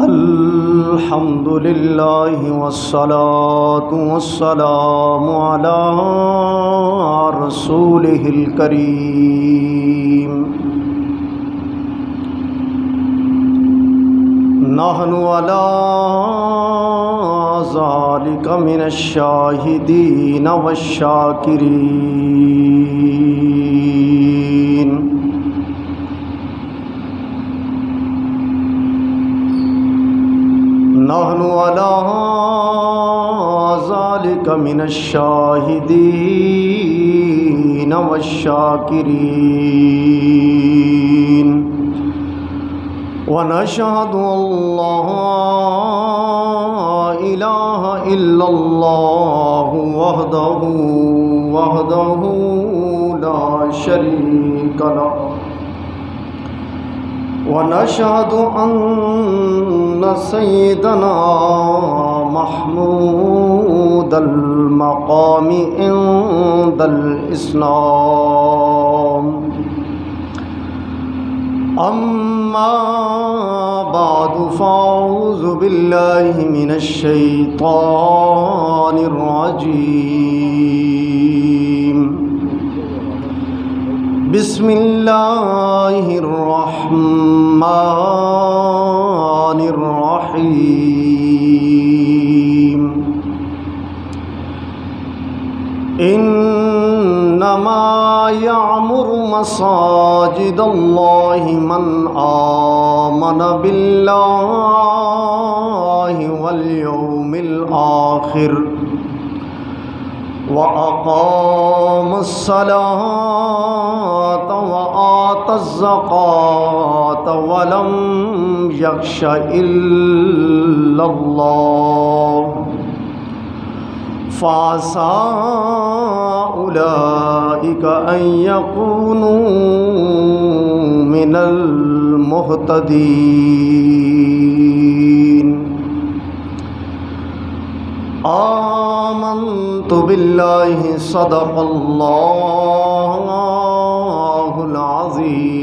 الحمد للہ والصلاة والسلام علی رسولہ الکریم نحن علی ذلک من الشاہدین والشاکرین نحن علی ذلک من الشاہدین والشاکرین ونشهد أن لا إله إلا الله وحده لا شريك له ونشهد أن سيدنا محمود المقام عند الإسلام أما بعد فأعوذ بالله من الشيطان الرجيم بسم الله الرحمن الرحيم إنما يعمر مساجد الله من آمن بالله واليوم الآخر وأقام الصلاة وآتى الزكاة ولم يخش إلا الله فعسى أولئك أن يكونوا من المهتدين آمنت بالله صدق الله العظيم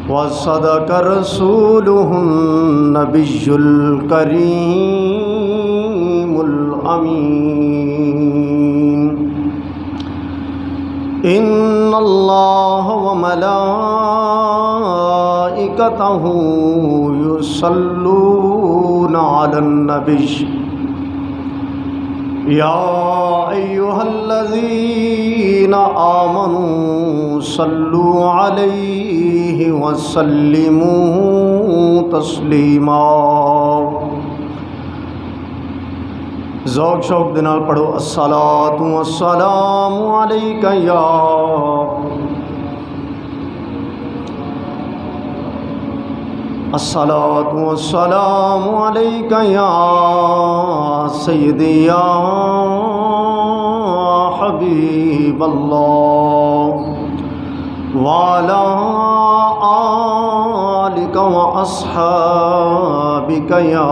وصدق رسوله النبي الكريم الأمين إن الله وملائكته يصلون على النبي يا أيها الذين آمنوا صلوا عليه وسلموا تسلیما ذوق شوق دنال پڑھو الصلاۃ والسلام علیک یا الصلاۃ والسلام علیک یا سیدی یا حبیب اللہ وعلی آلک واصحابک یا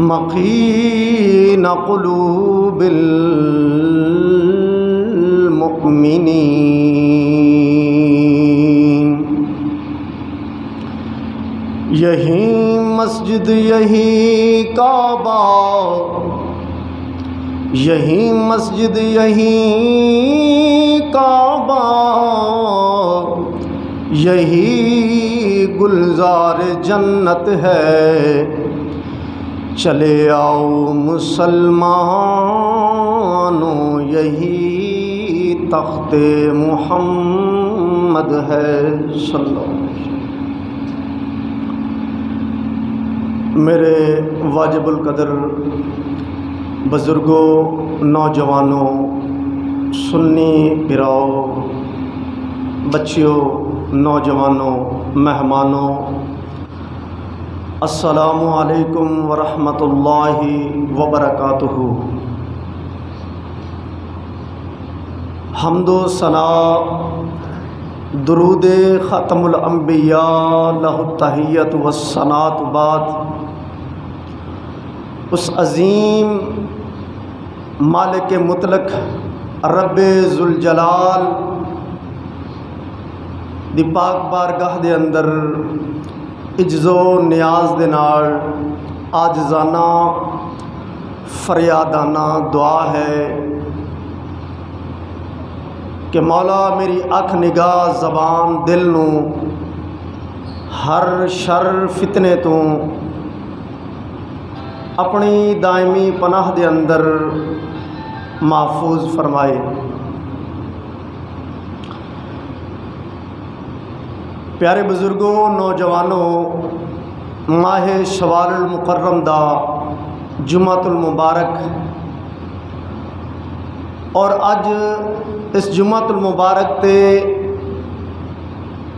مقین قلوب المؤمنین یہی مسجد یہی کعبہ یہی مسجد یہی کعبہ یہی گلزار جنت ہے چلے آؤ مسلمانوں یہی تخت محمد ہے صلی اللہ علیہ وسلم۔ میرے واجب القدر بزرگوں، نوجوانوں، سنی پراؤ، بچیوں، نوجوانوں، مہمانوں، السلام علیکم ورحمۃ اللہ وبرکاتہ۔ حمد و ثنا درود ختم الانبیاء لہ التحیۃ والثناء بعد، اس عظیم مالک مطلق رب ذوالجلال دی پاک بارگاہ دے اندر عجز و نیاز دے نال عاجزانہ فریادانہ دعا ہے کہ مولا میری اکھ نگاہ زبان دل نو ہر شر فتنے تو اپنی دائمی پناہ دے اندر محفوظ فرمائے۔ پیارے بزرگوں، نوجوانوں، ماہ شوال المکرم دا جمعۃ المبارک اور اج اس جمعۃ المبارک تے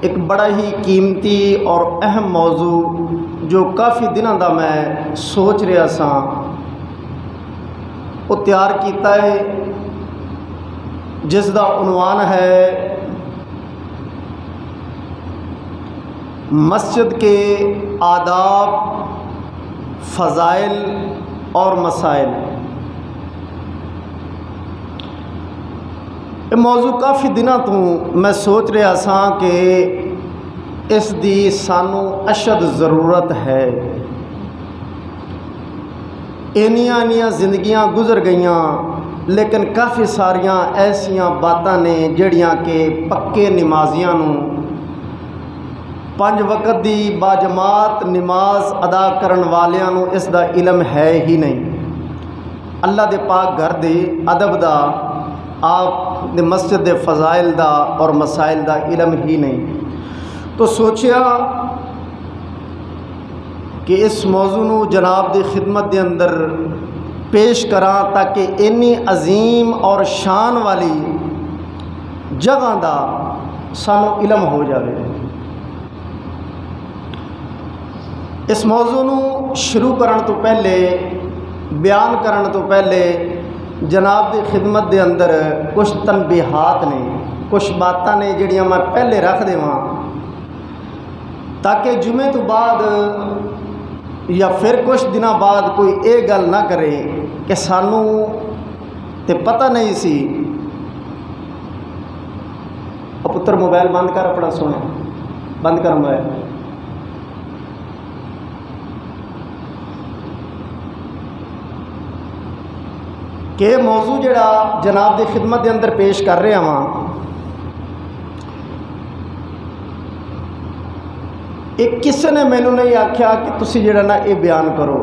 ایک بڑا ہی قیمتی اور اہم موضوع جو کافی دنوں دا میں سوچ رہا سا وہ تیار کیتا ہے، جس دا عنوان ہے مسجد کے آداب، فضائل اور مسائل۔ یہ موضوع کافی دنوں تو میں سوچ رہا سا کہ اس دی سانو اشد ضرورت ہے۔ اینیاں زندگیاں گزر گئیاں، لیکن کافی ساریاں ایسیاں باتاں نے جڑیاں کہ پکے نمازیاں نو 5 وقت دی باجماعت نماز ادا کرن والیاں نو اس دا علم ہے ہی نہیں۔ اللہ دے پاک گھر دے ادب دا، آپ دے مسجد دے فضائل دا اور مسائل دا علم ہی نہیں۔ تو سوچیا کہ اس موضوع نو جناب دی خدمت دے اندر پیش کراں تاکہ اینی عظیم اور شان والی جگہ دا سانو علم ہو جاوے۔ اس موضوع نو شروع کرن تو پہلے، بیان کرن تو پہلے جناب دی خدمت دے اندر کچھ تنبیہات نے، کچھ باتاں نے جڑیاں میں پہلے رکھ دیواں تاکہ جمعے تو بعد یا پھر کچھ دنوں بعد کوئی یہ گل نہ کرے کہ سانو تے پتہ نہیں سی۔ پتر موبائل بند کر، اپنا سونا بند کر موبائل۔ کہ موضوع جڑا جناب دی خدمت دے اندر پیش کر رہا ہاں، ایک کسی نے مینوں نہیں آکھیا کہ تسی جڑا نا یہ بیان کرو۔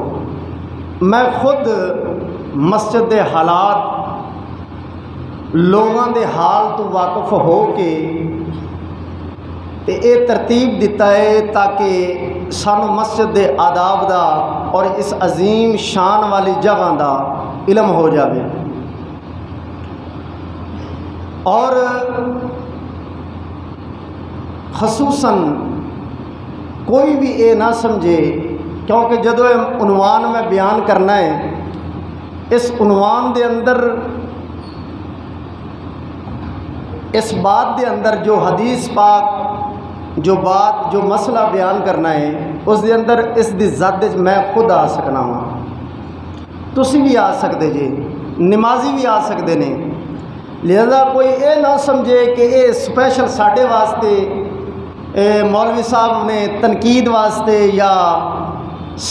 میں خود مسجد دے حالات، لوگاں دے حال تو واقف ہو کے تے اے ترتیب دیتا ہے تاکہ سانو مسجد دے آداب دا اور اس عظیم شان والی جگہ دا علم ہو جاوے۔ اور خصوصاً کوئی بھی یہ نہ سمجھے، کیونکہ جدو عنوان میں بیان کرنا ہے، اس عنوان دے اندر اس بات دے اندر جو حدیث پاک جو بات جو مسئلہ بیان کرنا ہے اس دے اندر اس دی زد میں خود آ سکنا ہوں، تسی بھی آ سکتے جے، نمازی بھی آ سکتے نے۔ لہذا کوئی یہ نہ سمجھے کہ یہ سپیشل ساڈے واسطے مولوی صاحب نے تنقید واسطے یا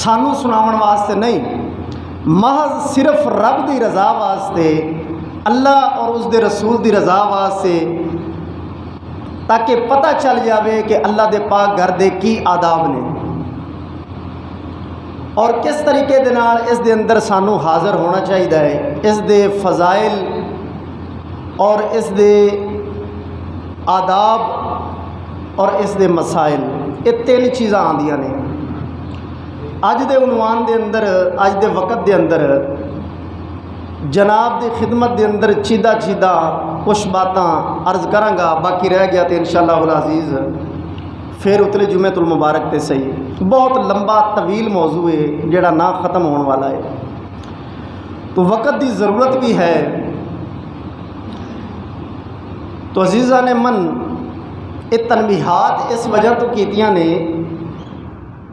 سانو سناون واسطے نہیں، محض صرف رب دی رضا واسطے، اللہ اور اس دے رسول دی رضا واسطے، تاکہ پتہ چل جاوے کہ اللہ دے پاک گھر دے کی آداب نے اور کس طریقے دے نال اس دے اندر سانو حاضر ہونا چاہیے ہے۔ اس دے فضائل اور اس دے آداب اور اس دے مسائل، یہ 3 چیزاں آندیاں نے۔ اج دے عنوان دے اندر، اج دے وقت دے اندر جناب دی خدمت دے اندر چیدہ کچھ باتاں عرض کراں گا، باقی رہ گیا تو انشاءاللہ العزیز پھر اتلے جمعۃ المبارک تے صحیح۔ بہت لمبا طویل موضوع ہے جڑا نہ ختم ہونے والا ہے، تو وقت دی ضرورت بھی ہے۔ تو عزیزان من، یہ تنبیہات اس وجہ تو کیتیاں نے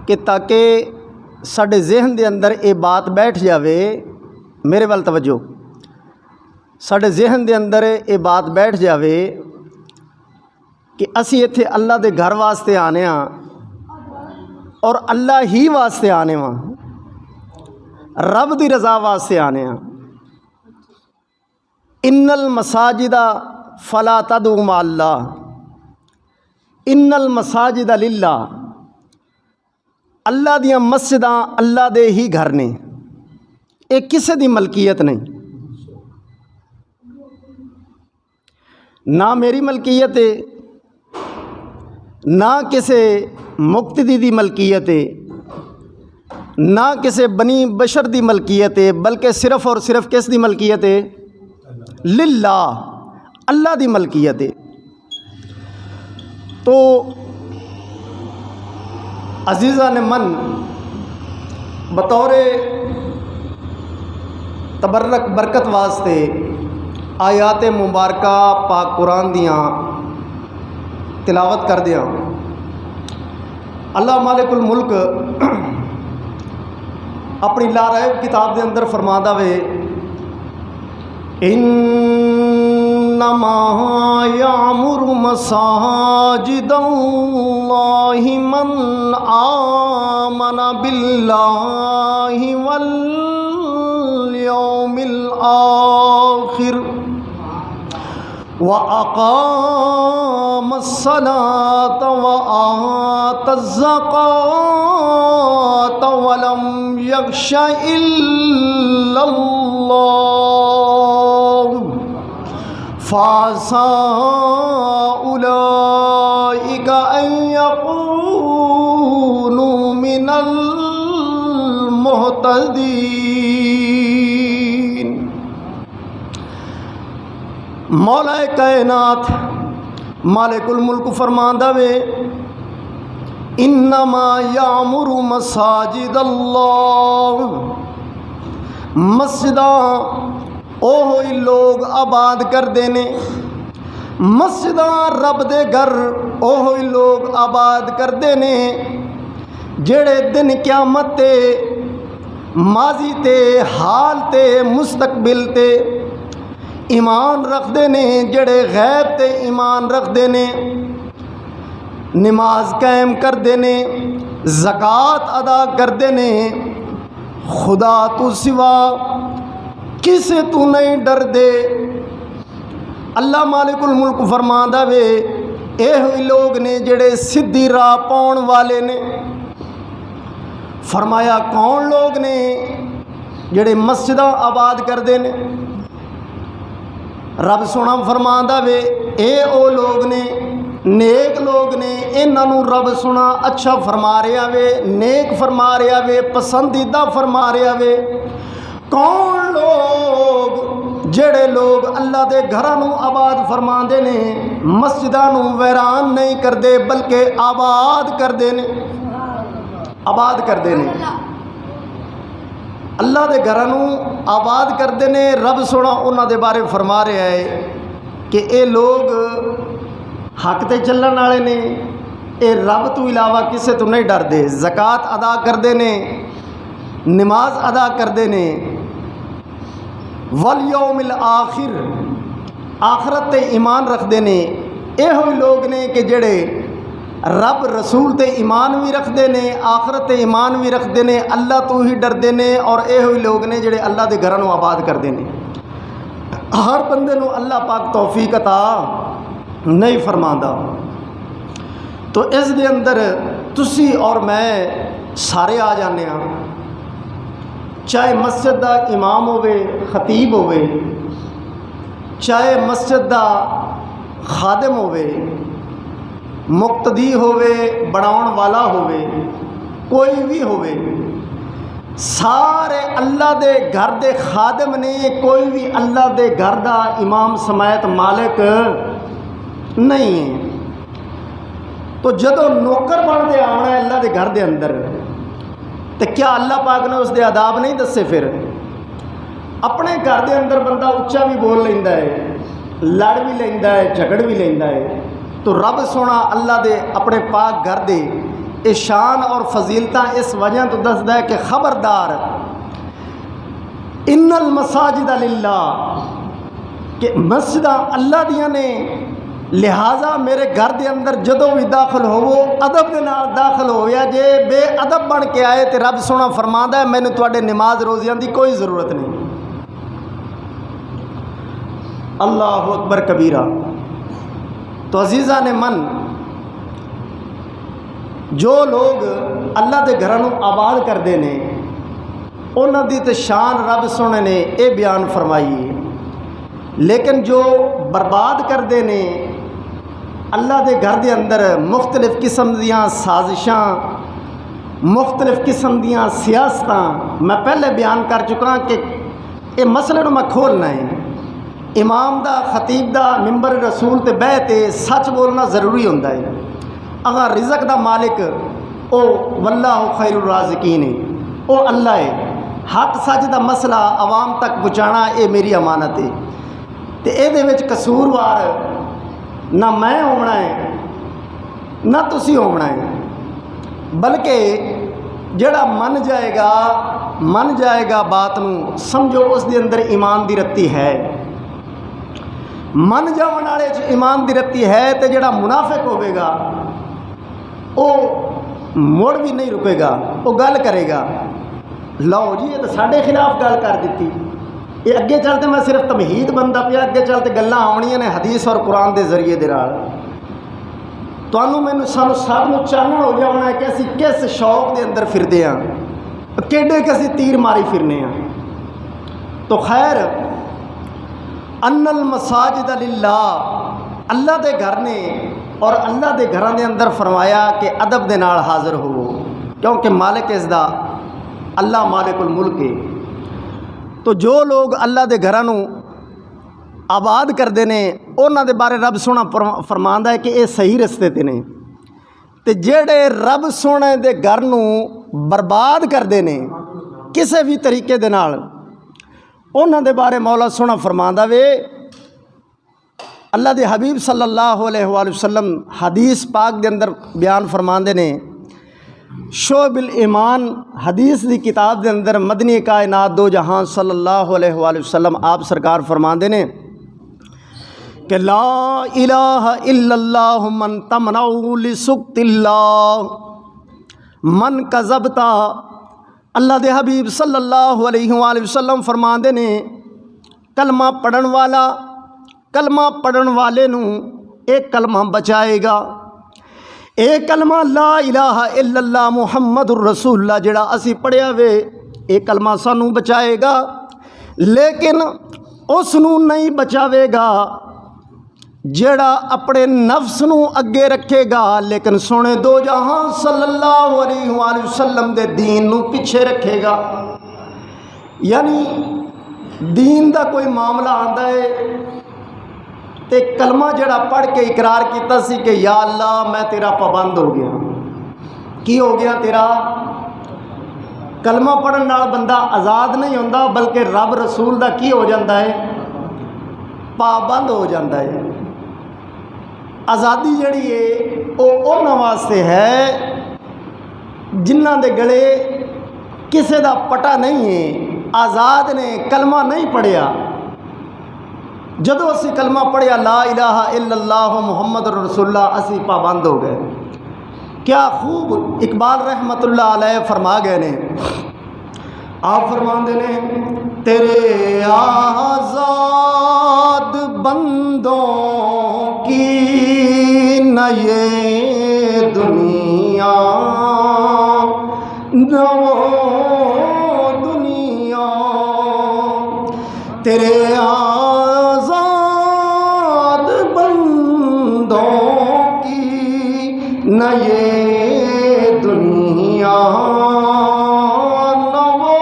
کہ تاکہ ساڈے ذہن دے اندر یہ بات بیٹھ جاوے۔ میرے وال توجہ، ساڈے ذہن دے اندر یہ بات بیٹھ جاوے کہ اسی ایتھے اللہ دے گھر واسطے آنے ہاں اور اللہ ہی واسطے آنے ہاں، رب دی رضا واسطے آنے ہاں۔ ان المساجد فلا تدعوا مع اللہ، ان المساجد للہ، اللہ دیاں مسجداں اللہ دے ہی گھر نے، یہ کسے دی ملکیت نہیں، نہ میری ملکیت ہے نہ کسے مقتدی دی ملکیت ہے، نہ کسے بنی بشر دی ملکیت ہے، بلکہ صرف اور صرف کس دی ملکیت ہے؟ للہ، اللہ دی ملکیت ہے۔ تو عزیزان من بطور تبرک برکت واسطے آیات مبارکہ پاک قرآن دیاں تلاوت کر دیاں۔ اللہ مالک الملک اپنی لا ریب کتاب دے اندر فرماندا وے انما یعمر مساجد اللہ من آمن باللہ والیوم الآخر وَأَقَامَ الصَّلَاةَ وَآتَى الزَّكَاةَ وَلَمْ يَخْشَ إِلَّا اللَّهَ فَعَسَىٰ أُولَٰئِكَ أَن يَكُونُوا مِنَ الْمُهْتَدِينَ۔ مولا کائنات مالک الملک فرماندا وے انما یعمر مساجد اللہ، مسجداں او ہوئی لوگ آباد کر دینے، مسجداں رب دے گھر او ہوئی لوگ آباد کر دینے جڑے دن قیامت تے ماضی تے حال تے مستقبل تے ایمان رکھ دینے، جڑے غیب تے ایمان رکھ دینے، نماز قائم کر دینے، زکوٰۃ ادا کر دینے، خدا تو سوا کسے تو نہیں ڈر دے۔ اللہ مالک الملک فرماندا وے اے ہوئی لوگ نے جڑے سدھی راہ پاؤن والے نے۔ فرمایا کون لوگ نے؟ جڑے مسجداں آباد کر دینے۔ رب سونا فرماندا وے اے او لوگ نے نیک لوگ نے، انہاں نوں رب سونا اچھا فرما رہا وے، نیک فرما رہا وے، پسندیدہ فرما رہا وے۔ کون لوگ؟ جڑے لوگ اللہ دے گھراں نوں آباد فرماندے نے، مسجداں نوں ویران نہیں کردے بلکہ آباد کردے نے، آباد کردے نے، اللہ دے گھراں نوں آباد کردے نے۔ رب سونا انہاں دے بارے فرما رہا ہے کہ اے لوگ حق تے چلن والے نے، اے رب تو علاوہ کسے تو نہیں ڈردے، زکوٰۃ ادا کردے نے، نماز ادا کردے نے، والیوم الآخر، آخرت تے ایمان رکھدے نے۔ اے ہوئی لوگ نے کہ جڑے رب رسول تے ایمان بھی رکھدے نے، آخرت تے ایمان بھی رکھدے نے، اللہ تو ہی ڈردے نے، اور اے ہوئی لوگ نے جڑے اللہ دے گھراں نوں آباد کردے نے۔ ہر بندے نوں اللہ پاک توفیق عطا نہیں فرماندا۔ تو اس دے اندر تسی اور میں سارے آ جانے ہاں، چاہے مسجد دا امام ہوئے، خطیب ہوئے، چاہے مسجد دا خادم ہوئے، مقتدی ہوئے، بڑھاؤن والا ہوئے، کوئی بھی ہوئے، سارے اللہ دے گھر دے خادم نے، کوئی بھی اللہ دے گھر دا امام سمیت مالک نہیں ہے۔ تو جدو نوکر بن دے آنا ہے اللہ دے گھر دے اندر، تو کیا اللہ پاک نے اس دے آداب نہیں دسے؟ پھر اپنے گھر دے اندر بندہ اچھا بھی بول لیندہ ہے، لڑ بھی لیندہ ہے، جھگڑ بھی لیندہ ہے، تو رب سونا اللہ دے اپنے پاک گھر دے اے شان اور فضیلتاں اس وجہ تو دسدا ہے کہ خبردار ان المساجد للہ، کہ مسجد اللہ دیاں نے، لہٰذا میرے گھر دے اندر جدوں بھی داخل ہوو ادب دے نال داخل ہویا جے، بے ادب بن کے آئے تو رب سونا فرماندا ہے مینوں تواڈے نماز روزیاں دی کوئی ضرورت نہیں۔ اللہ اکبر کبیرہ۔ تو عزیزان من، جو لوگ اللہ دے گھراں نوں آباد کردے نے انہاں دی تے شان رب سونے نے اے بیان فرمائی ہے، لیکن جو برباد کردے نے اللہ دے گھر دے اندر مختلف قسم دیاں سازشاں، مختلف قسم دیاں سیاستاں، میں پہلے بیان کر چکا کہ یہ مسئلے نوں میں کھولنا ہے۔ امام دا، خطیب دا ممبر رسول تے بیٹھ تے سچ بولنا ضروری ہوندا ہے۔ اگر رزق دا مالک او واللہ خیر الرازقین ہے، او اللہ ہے۔ حق سچ دا مسئلہ عوام تک پہنچانا اے میری امانت ہے، تے اے دے وچ قصوروار نہ میں ہونا ہے نہ تسی ہونا ہے، بلکہ جڑا من جائے گا بات نوں سمجھو اس دے اندر ایمان دی رتی ہے۔ من جاون والے چ ایمان دی رتی ہے تے جڑا منافق ہوے گا او مڑ بھی نہیں رکے گا، وہ گل کرے گا لو جی یہ تو ساڈے خلاف گل کر دیتی، یہ اگے چلتے میں صرف تمہید بنتا پیا، اگے چلتے گلاں آنیاں نے حدیث اور قرآن دے ذریعے دے نال۔ تانوں مینوں سانوں سب نوں چانن ہو جانا ہے کہ اسی کس شوق دے اندر پھردے ہاں، کیڈے کسی تیر ماری پھرنے ہاں۔ تو خیر، ان المساجد للہ، اللہ دے گھر نے اور اللہ دے گھراں دے اندر فرمایا کہ ادب دے نال حاضر ہوو، کیونکہ مالک اس دا اللہ مالک الملک ہے۔ تو جو لوگ اللہ دے گھراں نوں آباد کردے نے انہاں دے بارے رب سونا فرماندا ہے کہ یہ صحیح رستے تے نے، تے جڑے رب سونے دے گھر نوں برباد کردے نے کسے بھی طریقے دے نال، انہاں دے بارے مولا سونا فرماندا وے، اللہ دے حبیب صلی اللہ علیہ وآلہ وسلم حدیث پاک دے اندر بیان فرماندے نے، شعب الایمان حدیث دی کتاب دے اندر مدنی کائنات دو جہاں صلی اللہ علیہ وآلہ وسلم آپ سرکار فرماندے نے کہ لا الہ الا اللہ من تمنع لسخط اللہ من کذبتا۔ اللہ دے حبیب صلی اللہ علیہ وآلہ وسلم فرماندے نے کلمہ پڑھن والے نوں ایک کلمہ بچائے گا، ایک کلمہ لا الہ الا اللہ محمد الرسول اللہ جڑا اسی پڑھیا وے، ایک کلمہ سانوں بچائے گا، لیکن اس نوں نہیں بچاوے گا جڑا اپنے نفس نوں اگے رکھے گا، لیکن سونے دو جہاں صلی اللہ علیہ وآلہ وسلم دے دین نوں پیچھے رکھے گا۔ یعنی دین دا کوئی معاملہ آندا ہے تے کلمہ جڑا پڑھ کے اقرار کیتا سی کہ یا اللہ میں تیرا پابند ہو گیا، کی ہو گیا تیرا؟ کلمہ پڑھن نال بندہ آزاد نہیں ہوندا، بلکہ رب رسول دا کی ہو جاندہ ہے؟ پابند ہو جاندہ ہے۔ آزادی جڑی ہے وہ انہاں واسطے ہے جنہاں دے گلے کسے دا پٹا نہیں ہے، آزاد نے کلمہ نہیں پڑھیا۔ جدو اسی کلمہ پڑھیا لا الہ الا اللہ محمد رسول اللہ، اسی پابند ہو گئے۔ کیا خوب اقبال رحمت اللہ علیہ فرما گئے نے، آپ فرماندے نے تیرے آزاد بندوں کی نہ یہ دنیا نہ وہ دنیا، تیرے نہ یہ دنیا نہ وہ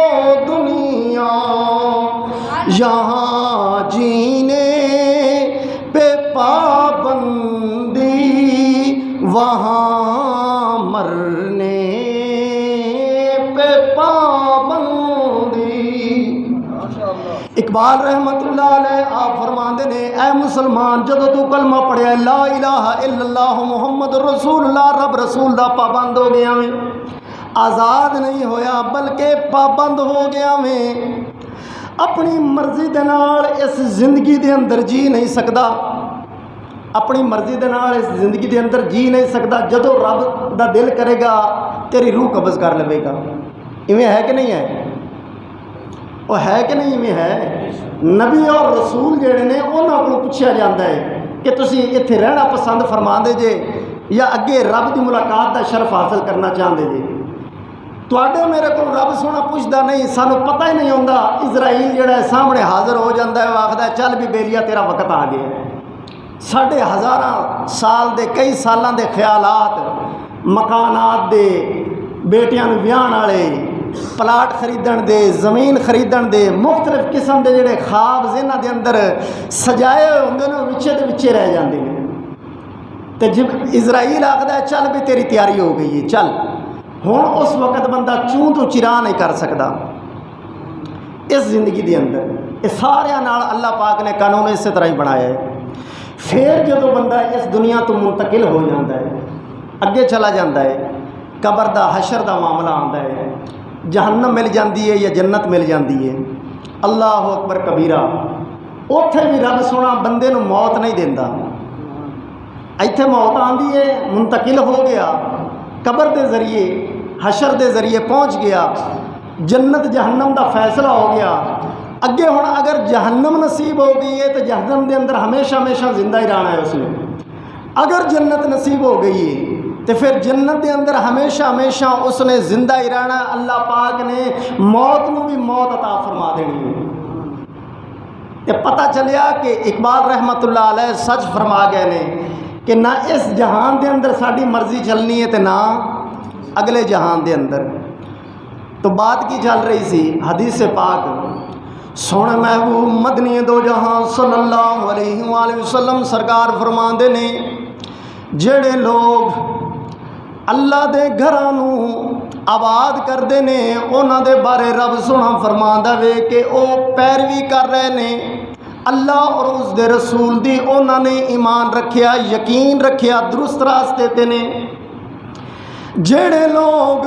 دنیا، یہاں جینے پہ پابندی وہاں مرنے پہ پابندی۔ اقبال رحمت اللہ علیہ آپ فرماندے نے اے مسلمان جدو تو کلمہ پڑھیا لا الہ الا اللہ محمد رسول اللہ، رب رسول دا پابند ہو گیا میں، آزاد نہیں ہویا بلکہ پابند ہو گیا میں۔ اپنی مرضی دے نال اس زندگی دے اندر جی نہیں سکدا، اپنی مرضی دے نال اس زندگی دے اندر جی نہیں سکدا، جدوں رب دا دل کرے گا تیری روح قبض کر لے گا۔ ایویں ہے کہ نہیں ہے؟ وہ ہے کہ نہیں ایویں ہے؟ نبی اور رسول جڑے نے انہاں کولوں پوچھیا جاندا ہے کہ تسی ایتھے رہنا پسند فرماندے جے یا اگے رب دی ملاقات دا شرف حاصل کرنا چاہندے جے؟ تواڈے میرے کو رب سونا پوچھدا نہیں، سانوں پتہ ہی نہیں ہوندا۔ اسرائیل جڑا ہے سامنے حاضر ہو جاندا ہے، وہ آکھدا ہے چل بھی بیلیا تیرا وقت آ گیا ہے۔ ساڈے ہزاراں سال دے کئی سالاں دے خیالات، مکانات دے، بیٹیاں نوں ویاہن والے، پلاٹ خریدن دے، زمین خریدن دے، مختلف قسم دے جڑے خواب ذہناں دے اندر سجائے ہوئے ہوندے نے وچے دے وچے رہ جاندے نے۔ تے جب اسرائیل آکھدا ہے چل بھی تیری تیاری ہو گئی ہے، چل ہن اس وقت بندہ چوں تو چرا نہیں کر سکدا۔ اس زندگی دے اندر یہ سارے نال اللہ پاک نے قانون اسی طرح ہی بنایا ہے۔ پھر جدوں بندہ اس دنیا تو منتقل ہو جاتا ہے، اگے چلا جاتا ہے، قبر دا حشر دا معاملہ آتا ہے، جہنم مل جاتی ہے یا جنت مل جاتی ہے، اللہ اکبر کبیرہ، اوتھے بھی رب سونا بندے نو موت نہیں دیندا۔ ایتھے موت آندی ہے، منتقل ہو گیا، قبر دے ذریعے حشر دے ذریعے پہنچ گیا، جنت جہنم دا فیصلہ ہو گیا۔ اگے ہن اگر جہنم نصیب ہو گئی ہے تو جہنم دے اندر ہمیشہ ہمیشہ زندہ ہی رہنا ہے اس نے۔ اگر جنت نصیب ہو گئی ہے تو پھر جنت دے اندر ہمیشہ ہمیشہ اس نے زندہ ہی رہنا ہے۔ اللہ پاک نے موت نو بھی موت عطا فرما دینی ہے۔ تے پتہ چلیا کہ اقبال رحمت اللہ علیہ سچ فرما گئے نے کہ نہ اس جہان دے اندر ساری مرضی چلنی ہے تے نہ اگلے جہان دے اندر۔ تو بات کی چل رہی سی حدیث پاک، سونے محبوب مدنی دو جہاں صلی اللہ علیہ وآلہ وسلم سرکار فرماندے نے جڑے لوگ اللہ دے گھراں نوں آباد کردے نے انہاں دے بارے رب سونا فرماندا وے کہ او پیروی کر رہے نے اللہ اور اس دے رسول دی، انہاں نے ایمان رکھیا، یقین رکھیا، درست راستے تے نے۔ جڑے لوگ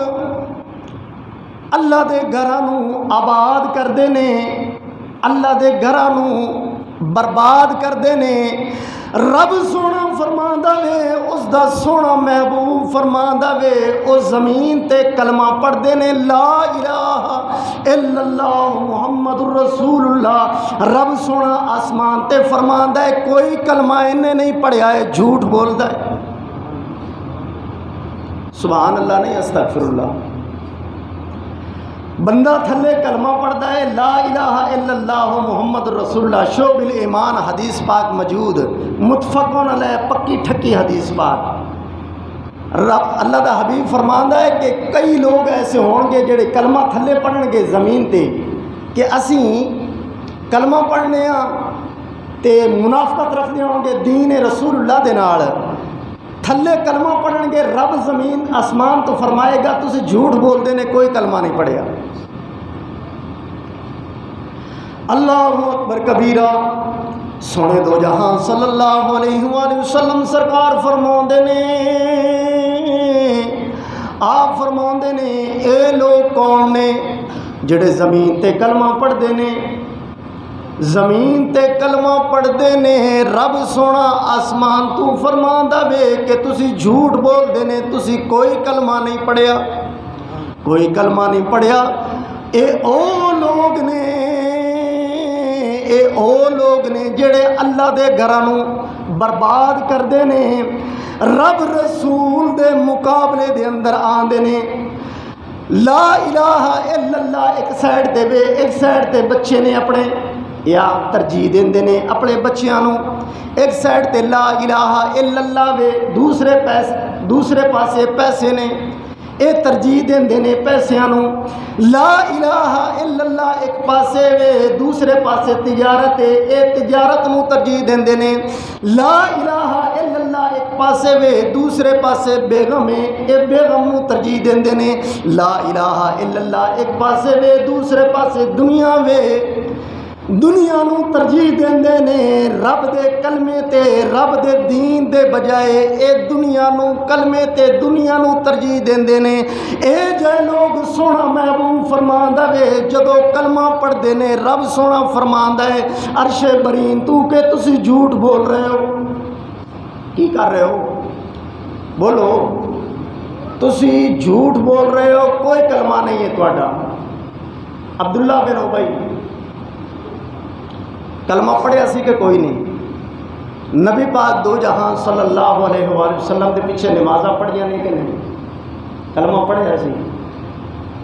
اللہ دے گھراں نوں آباد کردے نے، اللہ دے گھراں نوں برباد کردے نے، رب سونا فرماندا وے، اس دا سونا محبوب فرماندا وے، اس زمین تے کلمہ پڑھدے نے لا الہ الا اللہ محمد الرسول اللہ۔ رب سونا آسمان تے فرماندا ہے کوئی کلمہ انہیں نہیں پڑھیا ہے، جھوٹ بولدا ہے۔ سبحان اللہ نہیں استغفر اللہ۔ بندہ تھلے کلمہ پڑھتا ہے لا الہ الا اللہ محمد رسول اللہ، شعب الایمان حدیث پاک موجود، متفقن علیہ، پکی ٹھکی حدیث پاک۔ رب اللہ دا حبیب فرماندا ہے کہ کئی لوگ ایسے ہون گے جڑے کلمہ تھلے پڑھن گے زمین تے کہ اسی کلمہ پڑھنے ہاں تے منافقت رکھنے ہوں گے دین رسول اللہ دے نال، تھلے کلمہ پڑھن گے، رب زمین آسمان تو فرمائے گا تسی جھوٹ بول دے نے کوئی کلمہ نہیں پڑھیا۔ اللہ اکبر کبیرہ، سونے دو جہاں صلی اللہ علیہ وآلہ وسلم سرکار فرماندے نے، آپ فرماندے نے اے لوگ کون نے جڑے زمین تے کلمہ پڑھ دے نے، زمین تے کلمہ پڑھتے نے، رب سونا آسمان تو فرماندا وے کہ تسی جھوٹ بول دے نے، تسی کوئی کلمہ نہیں پڑھیا، کوئی کلمہ نہیں پڑھیا۔ اے او لوگ نے، اے او لوگ نے جڑے اللہ دے گھراں نوں برباد کردے نے، رب رسول دے مقابلے دے اندر آندے نے۔ لا الہ الا اللہ ایک سائڈ تے وے، ایک سائڈ تے بچے نے اپنے یا ترجیح دیندے نے اپنے بچیاں نوں، ایک سائڈ تے لا الہ الا اللہ وے، دوسرے پاسے پیسے نے، اے ترجیح دیندے نے پیسیاں نوں۔ لا الہ الا اللہ ایک پاسے وے، دوسرے پاسے تجارت ہے، اے تجارت نوں ترجیح دیندے نے۔ لا الہ الا اللہ ایک پاسے وے، دوسرے پاسے بیگم ہے، اے بیگم نوں ترجیح دیندے نے۔ لا الہ الا اللہ ایک پاسے وے، دوسرے پاسے دنیا وے، دنیا نو ترجیح دیندے نے رب دے کلمے تے رب دے دین دے بجائے اے دنیا نو کلمے تے دنیا نو ترجیح دیندے نے۔ اے جے لوگ سونا محبوب فرماندا وے جدو کلمہ پڑھ دے نے رب سونا فرماندا ہے عرش برین تو کہ تسی جھوٹ بول رہے ہو، کی کر رہے ہو؟ بولو، تسی جھوٹ بول رہے ہو، کوئی کلمہ نہیں ہے تہاڈا۔ عبداللہ بن ابی کلمہ پڑھیا سی کہ کوئی نہیں؟ نبی پاک دو جہاں صلی اللہ علیہ وآلہ وسلم دے پیچھے نمازاں پڑھیا نہیں کہ نہیں؟ کلمہ پڑھیا سی۔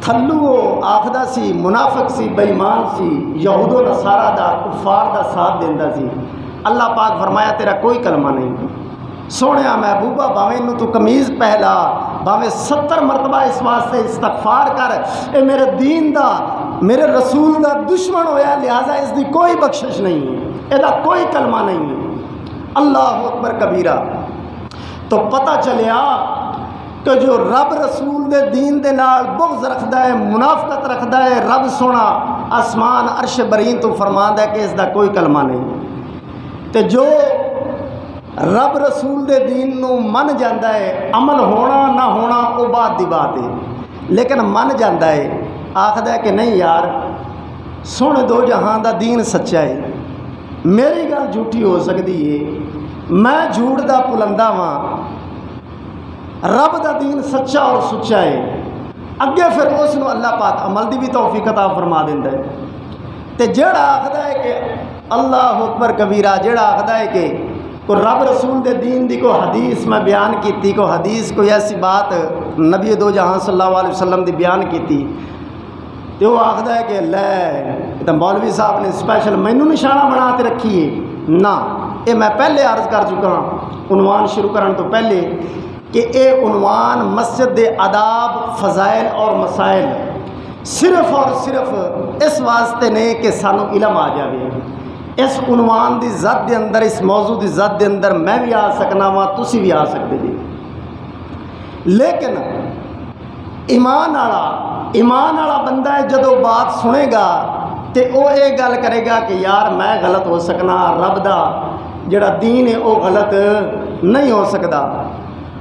تھلو وہ آخدا سی منافق سی بے ایمان سی یہود و نصارہ دا کفار دا ساتھ دیندا سی۔ اللہ پاک فرمایا تیرا کوئی کلمہ نہیں۔ سونیا محبوبہ باویں انہوں تو قمیض پہلا باویں 70 مرتبہ اس واسطے استغفار کر، اے میرے دین دا میرے رسول دا دشمن ہویا لہذا اس دی کوئی بخشش نہیں ہے، ادا کوئی کلمہ نہیں ہے۔ اللہ اکبر کبیرہ۔ تو پتہ چلیا کہ جو رب رسول دے دین دے نال بغض رکھدا ہے، منافقت رکھدا ہے، رب سونا آسمان عرش برین تو فرماندا ہے کہ اس دا کوئی کلمہ نہیں۔ تے جو رب رسول دے دین نو من جاندا ہے، عمل ہونا نہ ہونا وہ بات دی بات ہے، لیکن من جاندا ہے، آخدا ہے کہ نہیں یار سونے دو جہان دا دین سچا ہے، میری گل جھوٹی ہو سکتی ہے، میں جھوٹ دا پلندہ ہاں، رب دا دین سچا اور سچا ہے، اگے پھر اس نو اللہ پاک عمل دی بھی توفیق عطا فرما دیندا ہے۔ تے جڑا آخدا ہے کہ اللہ اکبر کبیرہ، جڑا آخدا ہے کہ کوئی رب رسول دے دین دی کوئی حدیث میں بیان کیتی، کوئی حدیث کوئی ایسی بات نبی دو جہاں صلی اللہ علیہ وسلم دی بیان کیتی، تو وہ آخدا ہے کہ لے تو مولوی صاحب نے اسپیشل مینوں نشانہ بنا کے رکھی ہے۔ نہ، یہ میں پہلے عرض کر چکا ہوں عنوان شروع کرنے تو پہلے کہ اے عنوان مسجد دے آداب، فضائل اور مسائل صرف اور صرف اس واسطے نے کہ سانو علم آ جائے۔ اس عنوان دی ذات دے اندر، اس موضوع دی ذات دے اندر میں بھی آ سکنا وا، تسی بھی آ سکتے جی، لیکن ایمان والا بندہ ہے جدو بات سنے گا تے وہ یہ گل کرے گا کہ یار میں غلط ہو سکنا، رب دا جڑا دین ہے وہ غلط نہیں ہو سکتا۔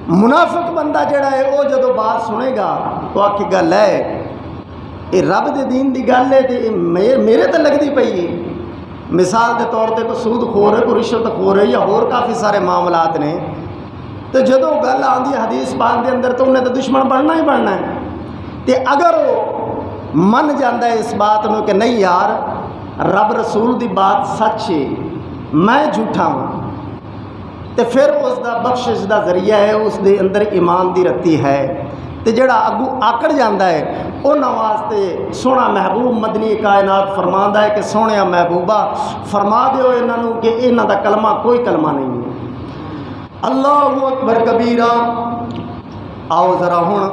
منافق بندہ جڑا ہے وہ جدو بات سنے گا تو آکھے گا لے یہ رب دے دین دی گل ہے تے میرے تے لگتی پئی ہے۔ مثال کے طور پہ کوئی سود خور ہے، کوئی رشوت خور ہے، یا اور کافی سارے معاملات نے، تو جدو گل آندی حدیث پاک دے اندر تو انہیں تو دشمن بننا ہی بننا ہے۔ تے اگر وہ من جاندہ ہے اس بات میں کہ نہیں یار رب رسول دی بات سچ ہے، میں جھوٹا ہوں، تے پھر اس دا بخشش دا ذریعہ ہے، اس دے اندر ایمان دی رتی ہے، تے جڑا اگو آکڑ جاندہ ہے انہاں واسطے سونا محبوب مدنی کائنات فرماندا ہے کہ سونیا محبوبہ فرما دیو انہاں کہ انہاں دا کلمہ کوئی کلمہ نہیں ہے۔ اللہ اکبر کبیرہ۔ آؤ ذرا ہن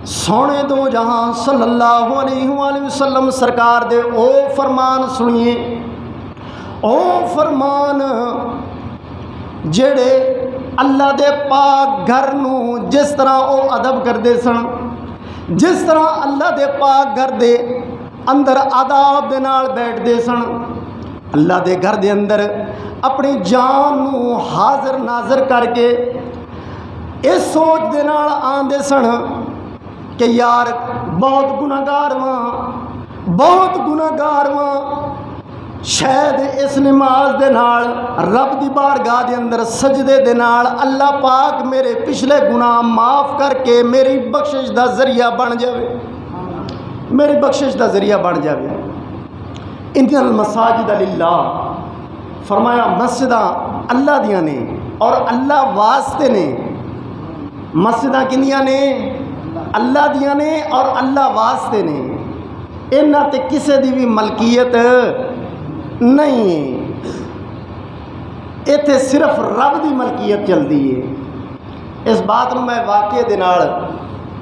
سونے دو جہاں صلی اللہ علیہ وآلہ وسلم سرکار دے او فرمان سنیے، او فرمان جڑے اللہ دے پاک گھر نو جس طرح او ادب کردے سن، جس طرح اللہ دے پاک گھر دے اندر آداب دے نال بیٹھ دے سن، اللہ دے گھر دے اندر اپنی جان نو حاضر ناظر کر کے اس سوچ دے نال آندے سن کہ یار بہت گناہگار واں، شاید اس نماز دے نال رب دی بارگاہ دے اندر سجدے دے نال اللہ پاک میرے پچھلے گناہ معاف کر کے میری بخشش دا ذریعہ بن جاوے، میری بخشش دا ذریعہ بن جاوے۔ ان المساجد للہ، فرمایا مسجداں اللہ دیاں نے اور اللہ واسطے نے۔ مسجداں کنیاں نے؟ اللہ دیاں نے اور اللہ واسطے نے۔ انہاں تے کسے دی بھی ملکیت نہیں ہے، ایتھے صرف رب دی ملکیت چلتی ہے۔ اس بات میں واقعے دے نال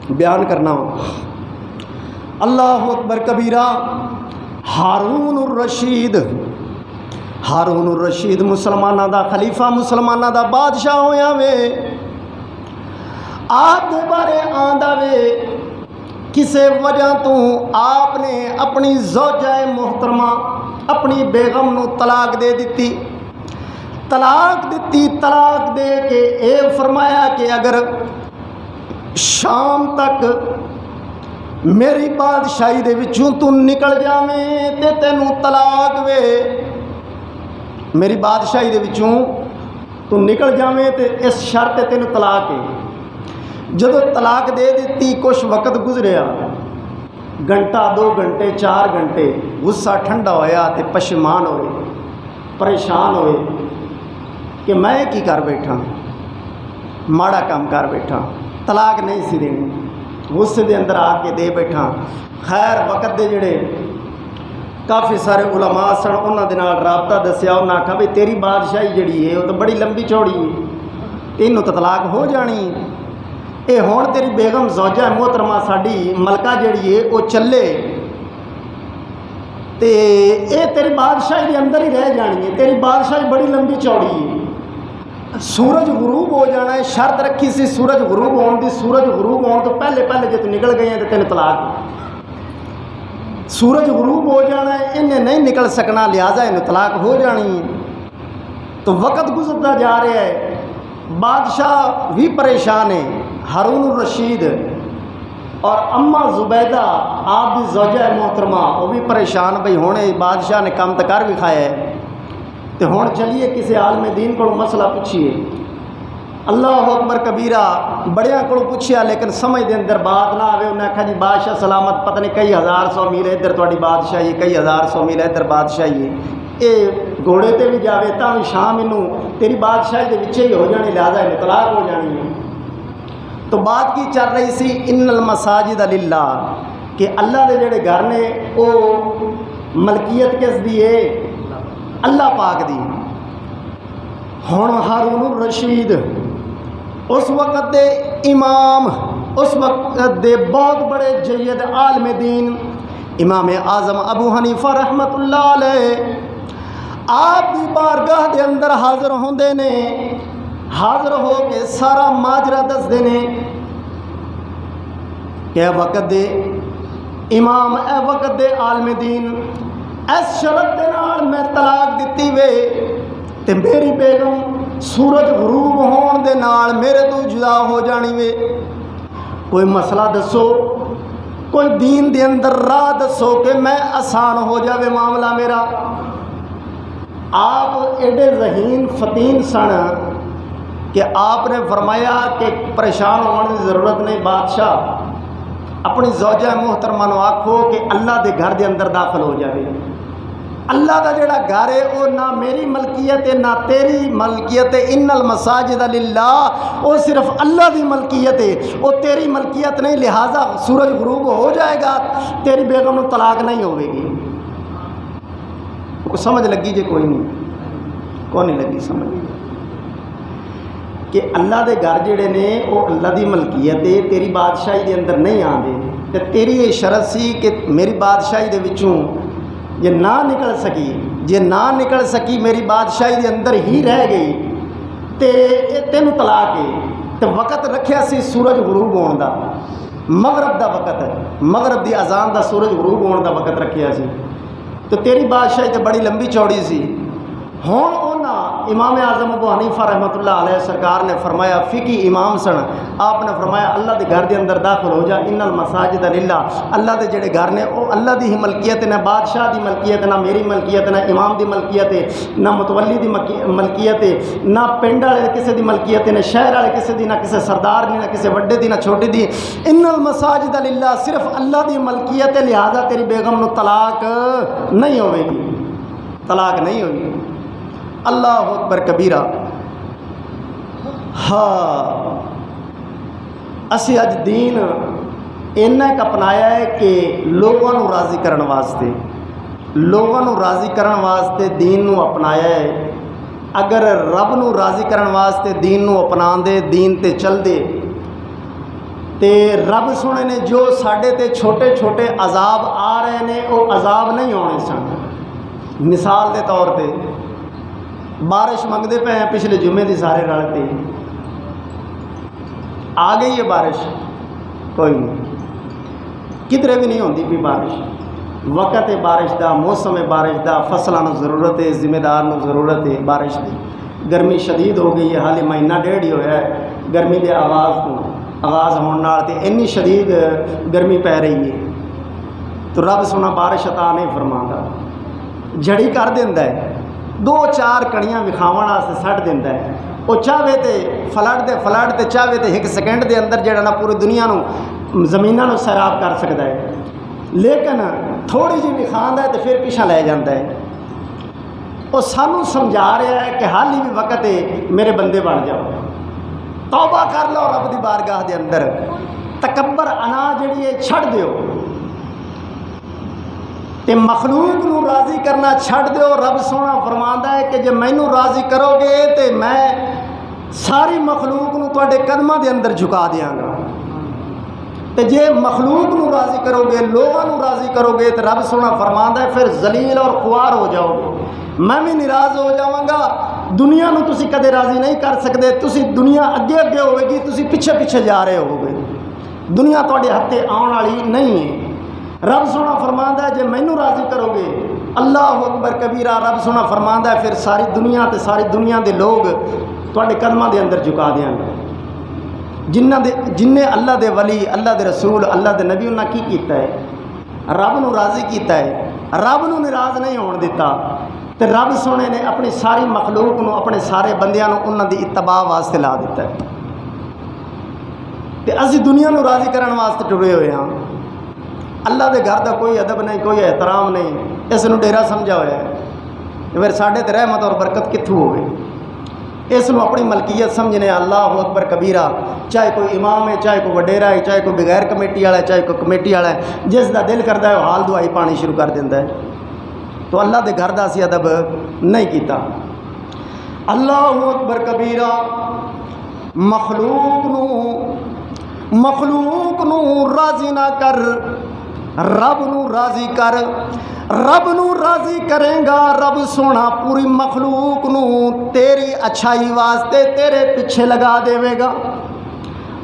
بیان کرنا ہوں۔ اللہ اکبر کبیرہ۔ ہارون الرشید مسلمانہ دا خلیفہ، مسلمانہ دا بادشاہ ہویا وے، آپ دے بارے آندا وے کسے وجہ تو آپ نے اپنی زوجہ محترمہ اپنی بیگم نو طلاق دے دیتی. طلاق دیتی، طلاق دے کے اے فرمایا کہ اگر شام تک میری بادشاہی دے وچوں تو نکل جاویں تے تینوں طلاق وے. میری بادشاہی دے وچوں تو نکل جاویں تے اس شرط تینوں طلاق ہے. جدو طلاق دے دیتی کچھ وقت گزریا، گھنٹہ 2 گھنٹے 4 گھنٹے، غصہ ٹھنڈا ہویا تے پشیمان ہوئے، پریشان ہوئے کہ میں کی کر بیٹھا، ماڑا کام کر بیٹھا، طلاق نہیں سی دینی، غصے دے اندر آ کے دے بیٹھا. خیر وقت دے جڑے کافی سارے علماء سن انہاں دے نال رابطہ دسیا. انہاں آکھا بھی تیری بادشاہی جڑی ہے وہ تو بڑی لمبی چوڑی ہے، تینوں تو طلاق ہو جانی. اے ہون تیری بیگم زوجہ محترمہ ساڈی ملکہ جڑی ہے وہ چلے تے اے تیری بادشاہی دے اندر ہی رہ جانی ہے. تیری بادشاہی بڑی لمبی چوڑی ہے. سورج غروب ہو جانا ہے، شرط رکھی سی سورج غروب ہون دی. سورج غروب ہون تو پہلے جے تو نکل گئی ہیں تو تین طلاق. سورج غروب ہو جانا ہے، انہیں نہیں نکل سکنا، لہٰذا انہیں طلاق ہو جانی ہے. تو وقت گزرتا جا رہا ہے، بادشاہ بھی پریشان ہے. ہارون الرشید اور اماں زبیدہ آپ بھی زوجہ محترمہ وہ بھی پریشان. بھئی ہونے بادشاہ نے کام تکار بھی کھایا ہے تو ہوں چلیے کسی عالم دین کو مسئلہ پوچھیے. اللہ اکبر کبیرہ بڑیاں کو پوچھیا لیکن سمجھ دے اندر بات نہ آئے. انہیں آخیا جی بادشاہ سلامت، پتہ نہیں کئی 1000 میل ادھر تھوڑی بادشاہی، کئی 1000 میل ادھر بادشاہی. اے گھوڑے تے بھی جاوے تا بھی شام انہوں تیری بادشاہی دے وچے ہی ہو جانی، لہٰذا انہیں طلاق ہو جانی ہے. تو بات کی چل رہی سی ان المساجد للہ کہ اللہ دے جڑے گھر نے وہ ملکیت کس دی ہے؟ اللہ پاک دی. ہن ہارون الرشید اس وقت دے امام، اس وقت دے بہت بڑے جید عالم دین امام اعظم ابو حنیفہ رحمت اللہ علیہ آپ دی بارگاہ دے اندر حاضر ہوندے نے. حاضر ہو کے سارا ماجرا دس دینے کہ اے وقت دے امام، اے وقت دے عالم دین، اس شرط دے نال میں طلاق دیتی وے تے میری بیگم سورج غروب ہون دے نال میرے تو جدا ہو جانی وے. کوئی مسئلہ دسو، کوئی دین دے اندر راہ دسو کہ میں آسان ہو جاوے معاملہ میرا. آپ ایڈے ذہین فتین سن کہ آپ نے فرمایا کہ پریشان ہونے کی ضرورت نہیں، بادشاہ اپنی زوجہ محترمہ نو آکھو کہ اللہ دے گھر دے اندر داخل ہو جاوے. اللہ دا جڑا گھر ہے وہ نہ میری ملکیت ہے نہ تیری ملکیت ہے. ان المساجد للہ، وہ صرف اللہ دی ملکیت ہے، وہ تیری ملکیت نہیں. لہٰذا سورج غروب ہو جائے گا تیری بیگم نو طلاق نہیں ہوئے گی. سمجھ لگی جے؟ کوئی نہیں، کون نہیں لگی سمجھ کہ اللہ دے گھر جڑے نے وہ اللہ دی ملکیت ہے، تیری بادشاہی دے اندر نہیں آندے. تے تیری یہ شرط سی کہ میری بادشاہی دے وچوں یہ نہ نکل سکی، جے نہ نکل سکی میری بادشاہی دے اندر ہی رہ گئی تے تینوں طلاق ہے. تے وقت رکھیا سی سورج غروب ہون دا، مغرب دا وقت، مغرب دی اذان دا سورج غروب ہون دا وقت رکھیا سی. تو تیری بادشاہی تے بڑی لمبی چوڑی سی. ہون امام اعظم ابو حنیفہ رحمۃ اللہ علیہ سرکار نے فرمایا، فقی امام سن، آپ نے فرمایا اللہ دے گھر دے اندر داخل ہو جا. ان المساجد للہ، اللہ دے جڑے گھر نے وہ اللہ دی ہی ملکیت، نہ بادشاہ دی ملکیت، نہ میری ملکیت، نہ امام دی ملکیت ہے، نہ متولی دی ملکیت ہے، نہ پنڈ والے کسی دی ملکیت ہے، نہ شہر والے کسی دی، نہ کسی سردار دی، نہ کسی وڈے دی، نہ چھوٹی دی. ان المساجد للہ، صرف اللہ دی ملکیت ہے، لہذا تیری بیگم نو طلاق نہیں ہوئے گی، طلاق نہیں ہوگی. اللہ اکبر کبیرہ. ہاں اسی اج دین اینا ایک اپنایا ہے کہ لوگوں نو راضی کرن واسطے، لوگوں نو راضی کرن واسطے دین نو اپنایا ہے. اگر رب نو راضی کرن واسطے دین نو اپنا دے، دین تے چل دے تے رب سونے نے جو ساڈے تے چھوٹے چھوٹے عذاب آ رہے نے وہ عذاب نہیں ہونے سن. مثال دے طور تے بارش منگتے پے ہیں، پچھلے جمعے دی سارے رلتے آ گئی ہے بارش، کوئی نہیں، کدھرے بھی نہیں ہوتی پی بارش. وقت ہے بارش دا، موسم ہے بارش دا، فصلوں کو ضرورت ہے، ذمہ دار کو ضرورت ہے بارش دی۔ گرمی شدید ہو گئی ہے، حالی مہینہ ڈیڑھ ہی ہویا ہے گرمی دے آغاز ہونے نال تے اینی شدید گرمی پی رہی ہے، تو رب سونا بارش عطا نہیں فرماندا، جھڑی کر دیندا ہے، دو چار کڑیاں وکھاون واسطے سٹ دیندا ہے۔ وہ چاہے تے فلڈ تے چاہے تے ایک سیکنڈ دے اندر جڑا نا پوری دنیا نو زمیناں نو سیراب کر سکتا ہے، لیکن تھوڑی جی وکھاوندا ہے تے پھر پیچھے لے جاندا ہے۔ وہ سانوں سمجھا رہا ہے کہ حال ہی بھی وقت ہے میرے بندے بن جاؤ، توبہ کر لو رب دی بارگاہ دے اندر، تکبر انا جڑی ہے چھڑ دیو تے مخلوق نو راضی کرنا چھڑ دیو۔ رب سونا فرماندا ہے کہ جے مینوں راضی کرو گے تے میں ساری مخلوق نو تواڈے قدماں دے اندر جھکا دیاں گا، تے جے مخلوق نو راضی کرو گے، لوگاں نو راضی کرو گے تے رب سونا فرماندا ہے پھر ذلیل اور خوار ہو جاؤ گے، میں بھی ناراض ہو جاواں گا۔ دنیا نو تسی کدے راضی نہیں کر سکتے، تسی دنیا اگے اگے ہوے گی، تسی پیچھے پیچھے جا رہے ہو گے، دنیا تواڈے ہتھے آਉਣ والی نہیں ہے۔ رب سونا فرماندا ہے جے مینوں راضی کرو گے، اللہ اکبر کبیرہ، رب سونا فرماندا ہے پھر ساری دنیا تے ساری دنیا دے لوگ تواڈے قدماں دے اندر جھکا دیاں گے۔ جنہیں اللہ دے ولی، اللہ دے رسول، اللہ دے نبی انہاں کی کیتا ہے؟ رب نو راضی کیتا ہے، رب نو ناراض نہیں ہون دیتا، تے رب سونے نے اپنی ساری مخلوق نو، اپنے سارے بندیاں نو انہاں دی اتباع واسطے لا دیتا ہے، تے اسی دنیا نو راضی کرن واسطے ٹرے ہوئے ہاں۔ اللہ دے گھر دا کوئی ادب نہیں، کوئی احترام نہیں، اس نو ڈیرا سمجھا ہوا ہے، پھر ساڈے تے رحمت اور برکت کتھوں ہوئے؟ اس نو اپنی ملکیت سمجھنے۔ اللہ اکبر کبیرہ، چاہے کوئی امام ہے، چاہے کوئی وڈیرا ہے، چاہے کوئی بغیر کمیٹی والا ہے، چاہے کوئی کمیٹی والا ہے، جس دا دل کرتا ہے وہ حال دعائی پانی شروع کر دیتا ہے، تو اللہ دے گھر دا اسی ادب نہیں کیتا۔ اللہ اکبر کبیرہ، مخلوق نو راضی نہ کر، رب نو راضی کر، رب نو راضی کریں گا، رب سونا پوری مخلوق نو تیری اچھائی واسطے تیرے پیچھے لگا دے گا۔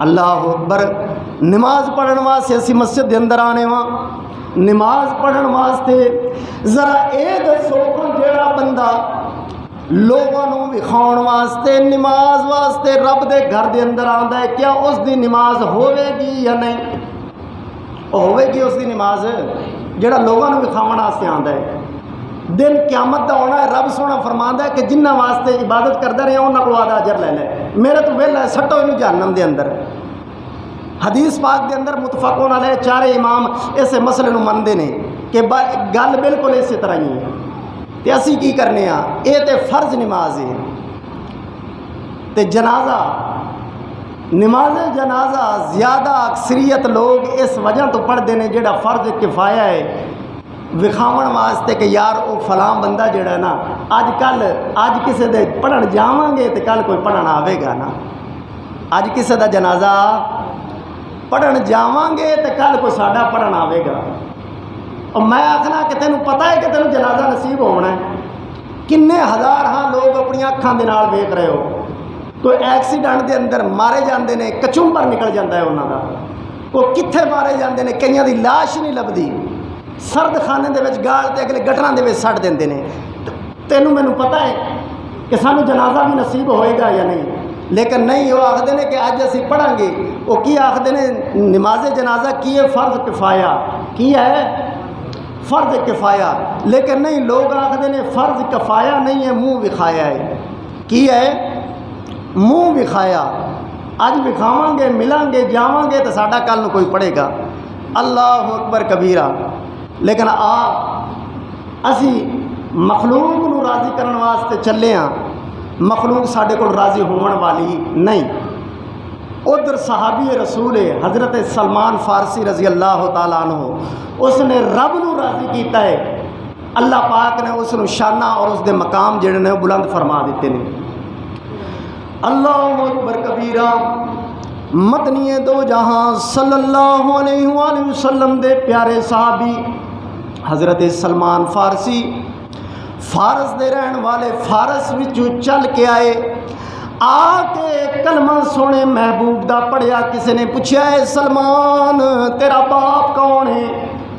اللہ اکبر، نماز پڑھن واسطے اسی مسجد دے اندر آنے وا، نماز پڑھن واسطے ذرا اے دسو جیڑا بندہ لوگوں نو وکھاؤن واسطے، نماز واسطے رب دے گھر دے اندر آندا ہے، کیا اس دی نماز ہوے گی یا نہیں؟ ہوے گی اس دی نماز جڑا لوگوں نو وکھاون واسطے آندا ہے۔ دن قیامت دا ہونا ہے، رب سونا فرماندا ہے کہ جنہ واسطے عبادت کردا رہیا انہاں کول آدھا اجر لے لے، میرے تو ویلا ہے، سٹو اینو جہنم دے اندر۔ حدیث پاک دے اندر متفقون علیہ چارے امام اس مسئلے نو مندے نے کہ گل بالکل اسی طرح ہی ہے، تے اسی کی کرنے ہاں، اے تے فرض نماز ہے، تے جنازہ، نماز جنازہ زیادہ اکثریت لوگ اس وجہ تو پڑھتے ہیں جڑا فرض کفایہ ہے وکھاون واسطے کہ یار وہ فلاں بندہ جڑا ہے نا اج کسے دے پڑھن جاواں گے تے کل کوئی پڑھن آوے گا نا، اج کسے دا جنازہ پڑھن جاواں گے تے کل کوئی ساڈا پڑھن آوے گا۔ اور میں آکھنا کہ تینوں پتہ ہے کہ تینوں جنازہ نصیب ہونا ہے، کنے ہزار ہاں لوگ اپنی اکھاں دے نال ویکھ رہے ہو، کوئی ایکسیڈنٹ دے اندر مارے جاندے نے، کچمبر نکل جاتا ہے انہوں کا، وہ کتھے مارے جاندے نے، کئیاں دی لاش نہیں لبدی، سرد خانے دے وچ گال تے اگلے گٹراں دے وچ سٹ دیندے نے۔ تینوں مینوں پتہ ہے کہ سانوں جنازہ بھی نصیب ہوئے گا یا نہیں، لیکن نہیں، وہ آخدے نے کہ اج اسی پڑھاں گے، وہ کی آخدے نے نماز جنازہ کی ہے فرض کفایہ، کی ہے فرض کفایہ، لیکن نہیں، لوگ آخدے نے فرض کفایہ نہیں ہے، منہ وکھایا ہے، کی ہے منہ وکھایا، اج وکھاواں گے، ملاں گے، جاواں گے تو ساڈا کل نو کوئی پڑھے گا۔ اللہ اکبر کبیرہ، لیکن اسی مخلوق نو راضی کرن واسطے چلے ہاں، مخلوق ساڈے کول راضی ہون والی نہیں۔ ادھر صحابی رسول حضرت سلمان فارسی رضی اللہ تعالیٰ عنہ، اس نے رب نو راضی کیتا ہے، اللہ پاک نے اس نو شانہ اور اس دے مقام جڑے نے بلند فرما دیتے ہیں۔ اللہ اکبر کبیرہ، مدنی دو جہاں صلی اللہ علیہ وآلہ وسلم دے پیارے صحابی حضرت سلمان فارسی، فارس دے رہن والے، فارس وچوں چل کے آئے، آ کے کلمہ سونے محبوب دا پڑھیا، کسی نے پوچھا ہے سلمان تیرا باپ کون ہے؟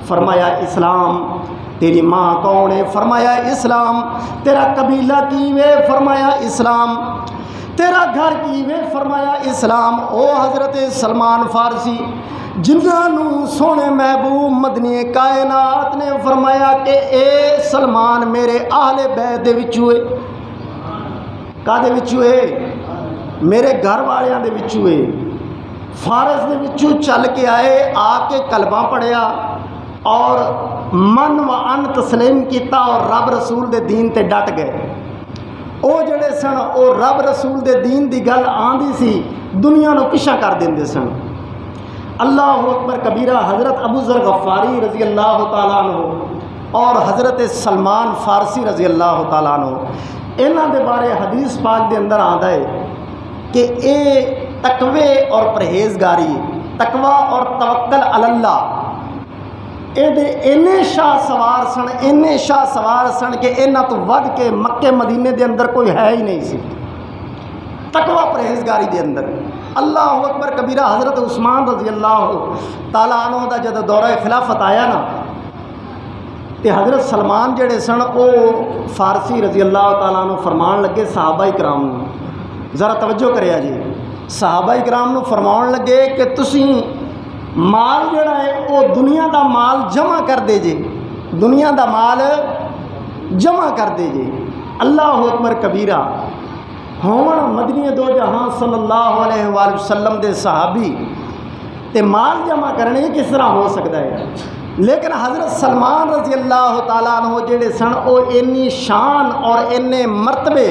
فرمایا اسلام۔ تیری ماں کون ہے؟ فرمایا اسلام۔ تیرا قبیلہ کی وے؟ فرمایا اسلام۔ تیرا گھر کی وے؟ فرمایا اسلام۔ او حضرت سلمان فارسی جنہاں نو سونے محبوب مدنی کائنات نے فرمایا کہ اے سلمان میرے اہل بیت دے وچوں ہے، کادے وچوں ہے؟ میرے گھر والیاں دے وچوں ہے۔ فارس دے وچوں چل کے آئے، آ کے کلمہ پڑھیا اور من و ان تسلیم کیتا اور رب رسول دے دین تے ڈٹ گئے۔ او جڑے سن او رب رسول دے دین دی گل آندی سی دنیا نو پیچھا کر دیندے سن۔ اللہ اکبر کبیرہ۔ حضرت ابو ذر غفاری رضی اللہ تعالیٰ عنہ اور حضرت سلمان فارسی رضی اللہ تعالیٰ عنہ انہاں دے بارے حدیث پاک دے اندر آندا ہے کہ اے تقوی اور پرہیزگاری، تقوی اور توکل علی اللہ، اے دے اینے شاہ سوار سن، اینے شاہ سوار سن کہ انہاں تو ود کے مکے مدینے دے اندر کوئی ہے ہی نہیں سی تقوی پرہیزگاری دے اندر۔ اللہ اکبر کبیرہ۔ حضرت عثمان رضی اللہ تعالیٰ عنہ دا جد دورہ خلافت آیا نا تے حضرت سلمان جڑے سن او فارسی رضی اللہ تعالیٰ عنہ فرمان لگے صحابہ کرام نو، ذرا توجہ کریا جی، صحابہ کرام نو فرمان لگے کہ تسی مال جڑا ہے وہ دنیا دا مال جمع کر دے جے، دنیا دا مال جمع کر دے جے۔ اللہ اکبر کبیرہ۔ ہون مدنی دو جہاں صلی اللہ علیہ وآلہ وسلم دے صحابی تے مال جمع کرنے کس طرح ہو سکتا ہے؟ لیکن حضرت سلمان رضی اللہ تعالیٰ عنہ جڑے سن او اینی شان اور اینے مرتبے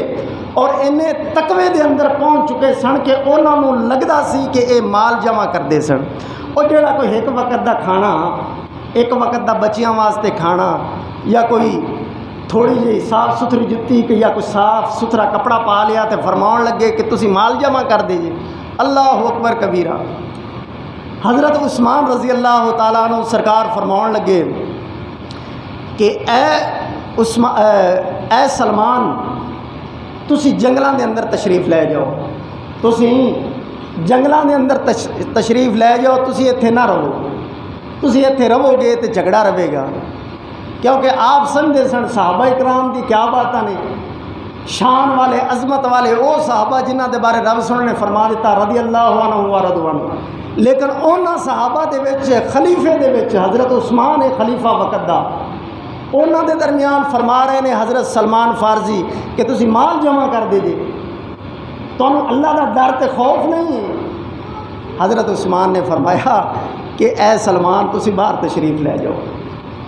اور اینے تقوی دے اندر پہنچ چکے سن کہ انہاں نوں لگدا سی کہ اے مال جمع کردے سن۔ اور جڑا کوئی ایک وقت دا کھانا، ایک وقت دا بچیاں واسطے کھانا، یا کوئی تھوڑی جی صاف ستھری جتی کہ یا کوئی صاف ستھرا کپڑا پا لیا تے فرمان لگے کہ تسی مال جمع کر دیجئے۔ اللہ اکبر کبیرہ۔ حضرت عثمان رضی اللہ تعالیٰ عنہ سرکار فرمان لگے کہ اے سلمان تسی جنگلاں دے اندر تشریف لے جاؤ، تسی جنگلاں دے اندر تشریف لے جاؤ، تسی ایتھے نہ رہو، تسی ایتھے رہو گے تو جھگڑا رہے گا۔ کیونکہ آپ سمجھے سن صحابہ کرام دی کیا باتاں نے، شان والے عظمت والے او صحابہ جنہاں دے بارے رب سن نے فرما دیتا رضی اللہ عنہ و رضوا عنہ۔ لیکن انہاں صحابہ دے وچ خلیفے دے وچ حضرت عثمان خلیفہ وقت دا، انہاں دے درمیان فرما رہے نے حضرت سلمان فارسی کہ تسی مال جمع کر دے جے، تانوں اللہ دا ڈر تے خوف نہیں ہے۔ حضرت عثمان نے فرمایا کہ اے سلمان تسی باہر تشریف لے جاؤ،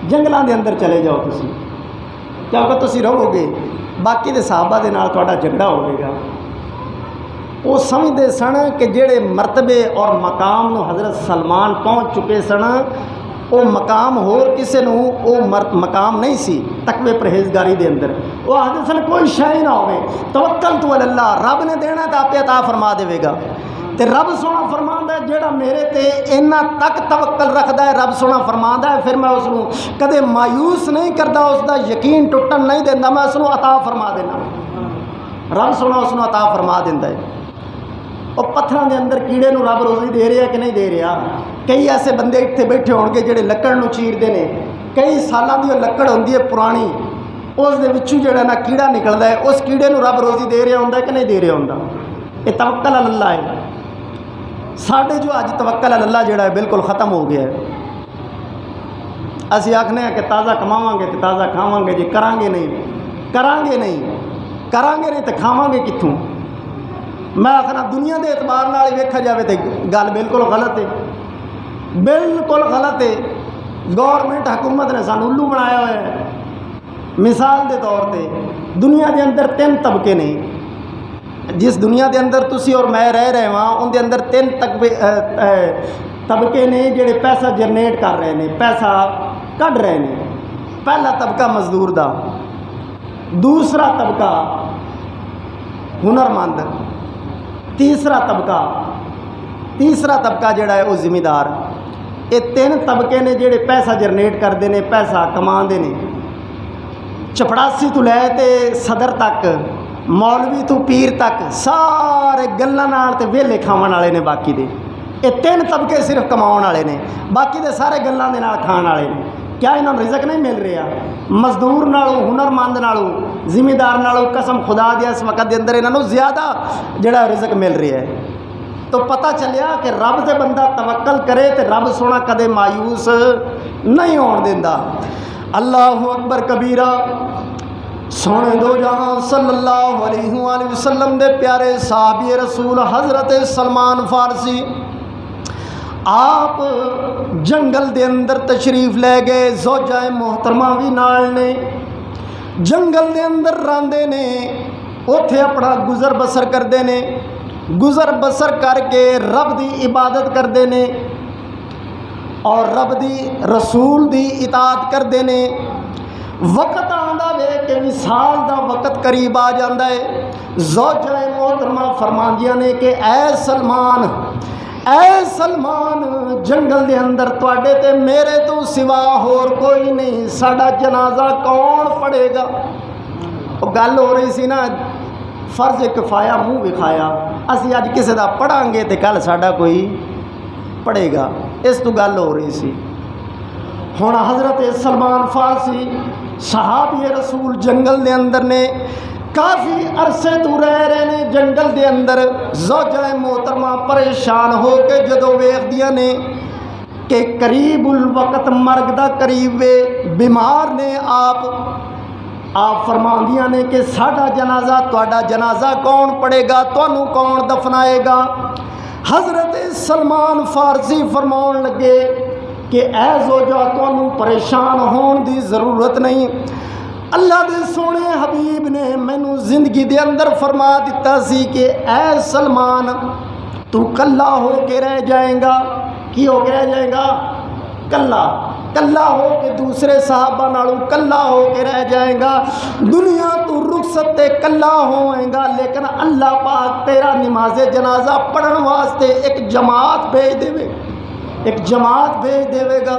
جنگلاں دے اندر چلے جاؤ تسی، کیونکہ تسی رہو گے باقی دے صحابہ دے نال تہاڈا جھگڑا ہوئے گا۔ وہ سمجھتے سن کہ جڑے مرتبے اور مقام نو حضرت سلمان پہنچ چکے سن وہ مقام ہور کسے نو وہ مقام نہیں سی تقوی پرہیزگاری دے اندر۔ وہ آخر سن کوئی شے نہ ہوئے، توکلت علی اللہ، رب نے دینا تو آپ عطا فرما دے گا۔ تے رب سونا فرماندا ہے جیڑا میرے تے اینا تک توکل رکھدا ہے، رب سونا فرماندا ہے پھر میں اس نو کدے مایوس نہیں کردا، اس دا یقین ٹوٹن نہیں دیندا، میں اس نو عطا فرما دینا۔ رب سونا اس نو عطا فرما دیندا ہے۔ اور پتھراں دے اندر کیڑے نو رب روزی دے رہا کہ نہیں دے رہا؟ کئی ایسے بندے اتنے بیٹھے ہون گے جڑے لکڑ نو چیردے نے، کئی سالاں دی لکڑ ہوندی ہے پرانی، اس دے وچوں جڑا نا کیڑا نکلدا ہے، اس کیڑے نو رب روزی دے رہا ہوندا ہے کہ نہیں دے رہا ہوندا؟ یہ توکل علی اللہ ہے۔ ساڈے جو اج توکل علی اللہ جڑا ہے بالکل ختم ہو گیا ہے۔ اسی آکھنے ہیں کہ تازہ کماواں گے تے تازہ کھاواں گے، جی کران گے نہیں تے کھاواں گے کتھوں؟ میں آخنا دنیا دے اعتبار نال ویکھا جاوے تے گل بالکل غلط ہے، بالکل غلط ہے۔ گورنمنٹ حکومت نے سانو الو بنایا ہوا ہے۔ مثال دے طور تے دنیا دے اندر 3 طبقے نے، جس دنیا دے اندر تسی اور میں رہ رہے ہاں ان دے اندر 3 طبقے نے جڑے پیسہ جنریٹ کر رہے ہیں، پیسہ کڈ رہے ہیں۔ پہلا طبقہ مزدور دا، دوسرا طبقہ ہنرمند، تیسرا طبقہ جڑا ہے وہ ذمہ دار۔ یہ 3 طبقے نے جڑے پیسہ جنریٹ کرتے ہیں، پیسہ کماندے نے۔ چپڑاسی تو لے تے صدر تک، مولوی تو پیر تک، سارے گلاں نال تے ویلے کھاون والے نے۔ باقی دے یہ 3 طبقے صرف کماؤن والے نے، باقی دے سارے گلاں دے نال کھان والے نے۔ کیا انہوں نے رزق نہیں مل رہا؟ مزدور نالوں ہنرمند نالوں ذمہ نالوں قسم خدا دیا اس وقت دے اندر انہوں زیادہ جڑا رزق مل رہا ہے۔ تو پتہ چلیا کہ رب سے بندہ توکل کرے تو رب سونا کدے مایوس نہیں ہون دیندا۔ اللہ اکبر کبیرہ۔ سونے دو جہاں صلی اللہ علیہ وآلہ وسلم دے پیارے صحابی رسول حضرت سلمان فارسی آپ جنگل دے اندر تشریف لے گئے، زوجہ محترمہ بھی نال نے، جنگل دے اندر راندے نے، اوتھے اپنا گزر بسر کردے نے، گزر بسر کر کے رب دی عبادت کردے نے اور رب دی رسول دی اطاعت کردے نے۔ وقت آندا وے کہ وصال دا وقت قریب آ جاندا ہے۔ زوجہ محترمہ فرماندیاں نے کہ اے سلمان جنگل دے اندر تواڈے تے میرے تو سوا ہور کوئی نہیں، ساڈا جنازہ کون پڑھے گا؟ وہ گل ہو رہی سی نا فرض کفایا منہ وکھایا، اسی اج کسے دا پڑھاں گے تے کل ساڈا کوئی پڑھے گا، اس تو گل ہو رہی سی۔ ہن حضرت سلمان فارسی صحابی رسول جنگل دے اندر نے، کافی عرصے تو رہ رہے نے جنگل دے اندر۔ زوجہ محترمہ پریشان ہو کے جدو ویکھدیاں نے کہ قریب الوقت مرگ دا قریب وے، بیمار نے آپ فرماندیاں نے کہ ساڈا جنازہ تواڈا جنازہ کون پڑھے گا، تانوں کون دفنائے گا؟ حضرت سلمان فارسی فرماؤن لگے کہ اے زوجہ تانوں پریشان ہون دی ضرورت نہیں، اللہ دے سونے حبیب نے مینوں زندگی دے اندر فرما دیتا سی کہ اے سلمان تو کلا ہو کے رہ جائیں گا۔ کی ہو کے رہ جائے گا؟ کلا ہو کے دوسرے صحابہ نالوں کلا ہو کے رہ جائے گا، دنیا تو رخصت تے کلا ہوئے گا، لیکن اللہ پاک تیرا نماز جنازہ پڑھن واسطے ایک جماعت بھیج دے گا،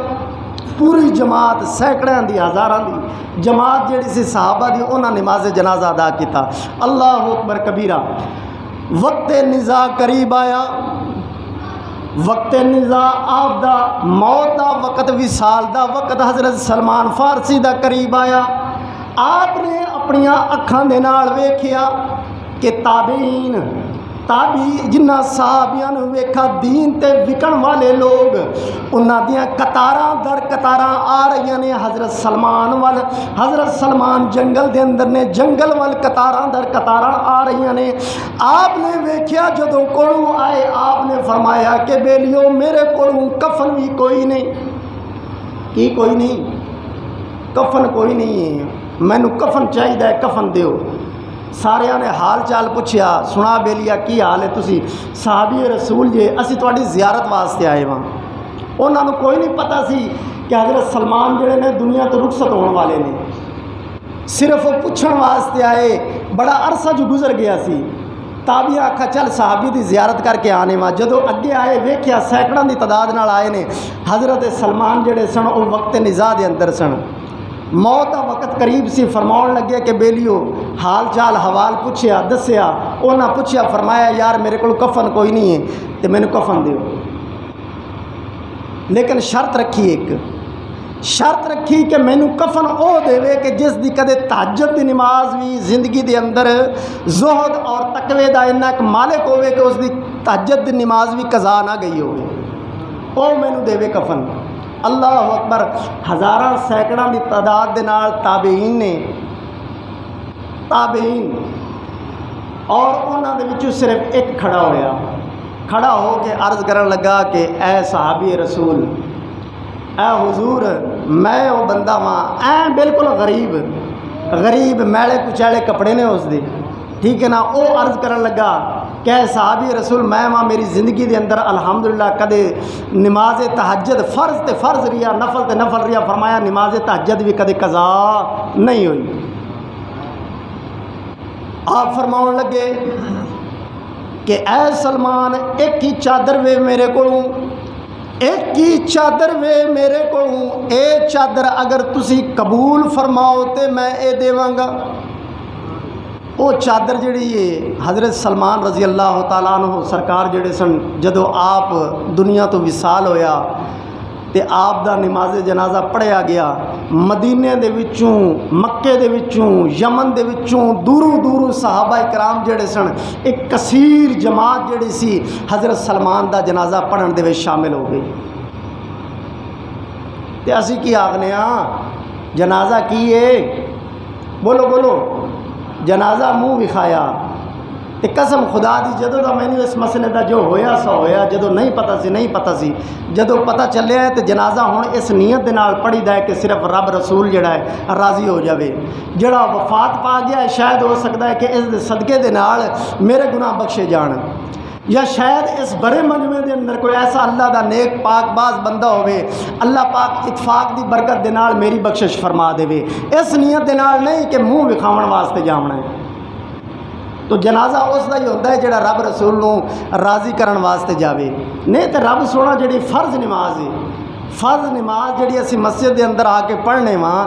پوری جماعت سینکڑیاں دی ہزاراں دی جماعت جڑی سی صحابہ دی، انہاں نماز جنازہ ادا کیتا۔ اللہ اکبر کبیرہ۔ وقت نزاع قریب آیا، وقت نزاع آپ دا موت دا وقت، وصال دا وقت حضرت سلمان فارسی دا قریب آیا۔ آپ نے اپنی اکھاں دے نال ویکھیا کہ تابعی جنہ صحابیاں نے ویکھا دین تے وکن والے لوگ، انہاں دیاں قطاراں در قطاراں آ رہی نے حضرت سلمان جنگل دے اندر نے، جنگل وال قطاراں در قطاراں آ رہی نے۔ آپ نے ویکھیا جدوں کولوں آئے، آپ نے فرمایا کہ بیلیو میرے کولوں کفن بھی کوئی نہیں۔ کی کوئی نہیں؟ کفن کوئی نہیں ہے، مینوں کفن چاہیے، کفن دیو۔ سارے نے حال چال پوچھیا، سنا بیلیا کی حال ہے؟ تسی صحابی رسول جے، اسی تواڈی زیارت واسطے آئے ہاں۔ انہاں نوں کوئی نہیں پتہ سی کہ حضرت سلمان جڑے نے دنیا تو رخصت ہونے والے نے، صرف پوچھن واسطے آئے۔ بڑا عرصہ جو گزر گیا سی، تابعی آکھا چل صحابی دی زیارت کر کے آنے وا۔ جدو اگے آئے ویکھیا سینکڑاں دی تعداد نال آئے نے۔ حضرت سلمان جڑے سن وہ وقت نزاع دے اندر سن، موت کا وقت قریب سی۔ فرماؤن لگے کہ بیلیو حال چال حوال پوچھیا، دسیا، انہاں پوچھیا، فرمایا یار میرے کو کفن کوئی نہیں ہے تو مینوں کفن دیو، لیکن شرط رکھی، ایک شرط رکھی کہ مینوں کفن او دے کہ جس دی کدے تہجد دی نماز بھی زندگی دے اندر زہد اور تقوی دا انہا ایک مالک ہوئے کہ اس دی تہجد دی نماز بھی قضا نہ گئی ہوئے، او مینوں دے کفن۔ اللہ اکبر۔ ہزاراں سینکڑاں دی تعداد دے نال تابعین اور انہاں دے وچوں صرف ایک کھڑا ہو کے عرض کرن لگا کہ اے صحابی رسول، اے حضور میں وہ بندہ وہاں بالکل غریب میلے کچیلے کپڑے نے اس دے، ٹھیک ہے نا۔ وہ عرض کرن لگا کہ اے صحابی رسول میں وہاں میری زندگی دے اندر الحمدللہ کدے نماز تہجد فرض تے فرض رہا، نفل تے نفل رہا، فرمایا نماز تہجد بھی کدے قضا نہیں ہوئی۔ آپ فرماؤن لگے کہ اے سلمان ایک ہی چادر وے میرے کولوں، ایک ہی چادر وے میرے کولوں، اے چادر اگر تسی قبول فرماؤ تے میں اے دیواں گا۔ وہ چادر جڑی ہے حضرت سلمان رضی اللہ تعالیٰ عنہ سرکار جڑے سن، جدو آپ دنیا تو وصال ہویا تے آپ دا نماز جنازہ پڑھیا گیا۔ مدینے دے وچوں، مکے دے وچوں، یمن دے وچوں دوروں دوروں صحابہ کرام جڑے سن، ایک کثیر جماعت جڑی سی حضرت سلمان دا جنازہ پڑھن دے وچ شامل ہو گئی۔ تے اسی کی آخنے ہاں جنازہ کی ہے؟ بولو بولو، جنازہ منہ وکھایا۔ تے قسم خدا دی جدوں دا مینوں اس مسئلے دا جو ہویا سا ہویا، جدوں نہیں پتہ سی، جدوں پتہ چلیا ہے تے جنازہ ہن اس نیت دے نال پڑھی دا ہے کہ صرف رب رسول جڑا ہے راضی ہو جاوے۔ جڑا وفات پا گیا ہے شاید ہو سکتا ہے کہ اس دے صدقے دے نال میرے گناہ بخشے جان، یا شاید اس بڑے مجمع دے اندر کوئی ایسا اللہ دا نیک پاک باز بندہ ہوئے، اللہ پاک اتفاق دی برکت دے نال میری بخشش فرما دے۔ اس نیت دے نال نہیں کہ منہ وکھاون واسطے جامنا ہے۔ تو جنازہ اس دا ہی ہوتا ہے جڑا رب رسول نو راضی کرن واسطے جاوے، نہیں تو رب سونا جڑی فرض نماز ہے، فرض نماز جڑی اسی مسجد دے اندر آ کے پڑھنے وہاں،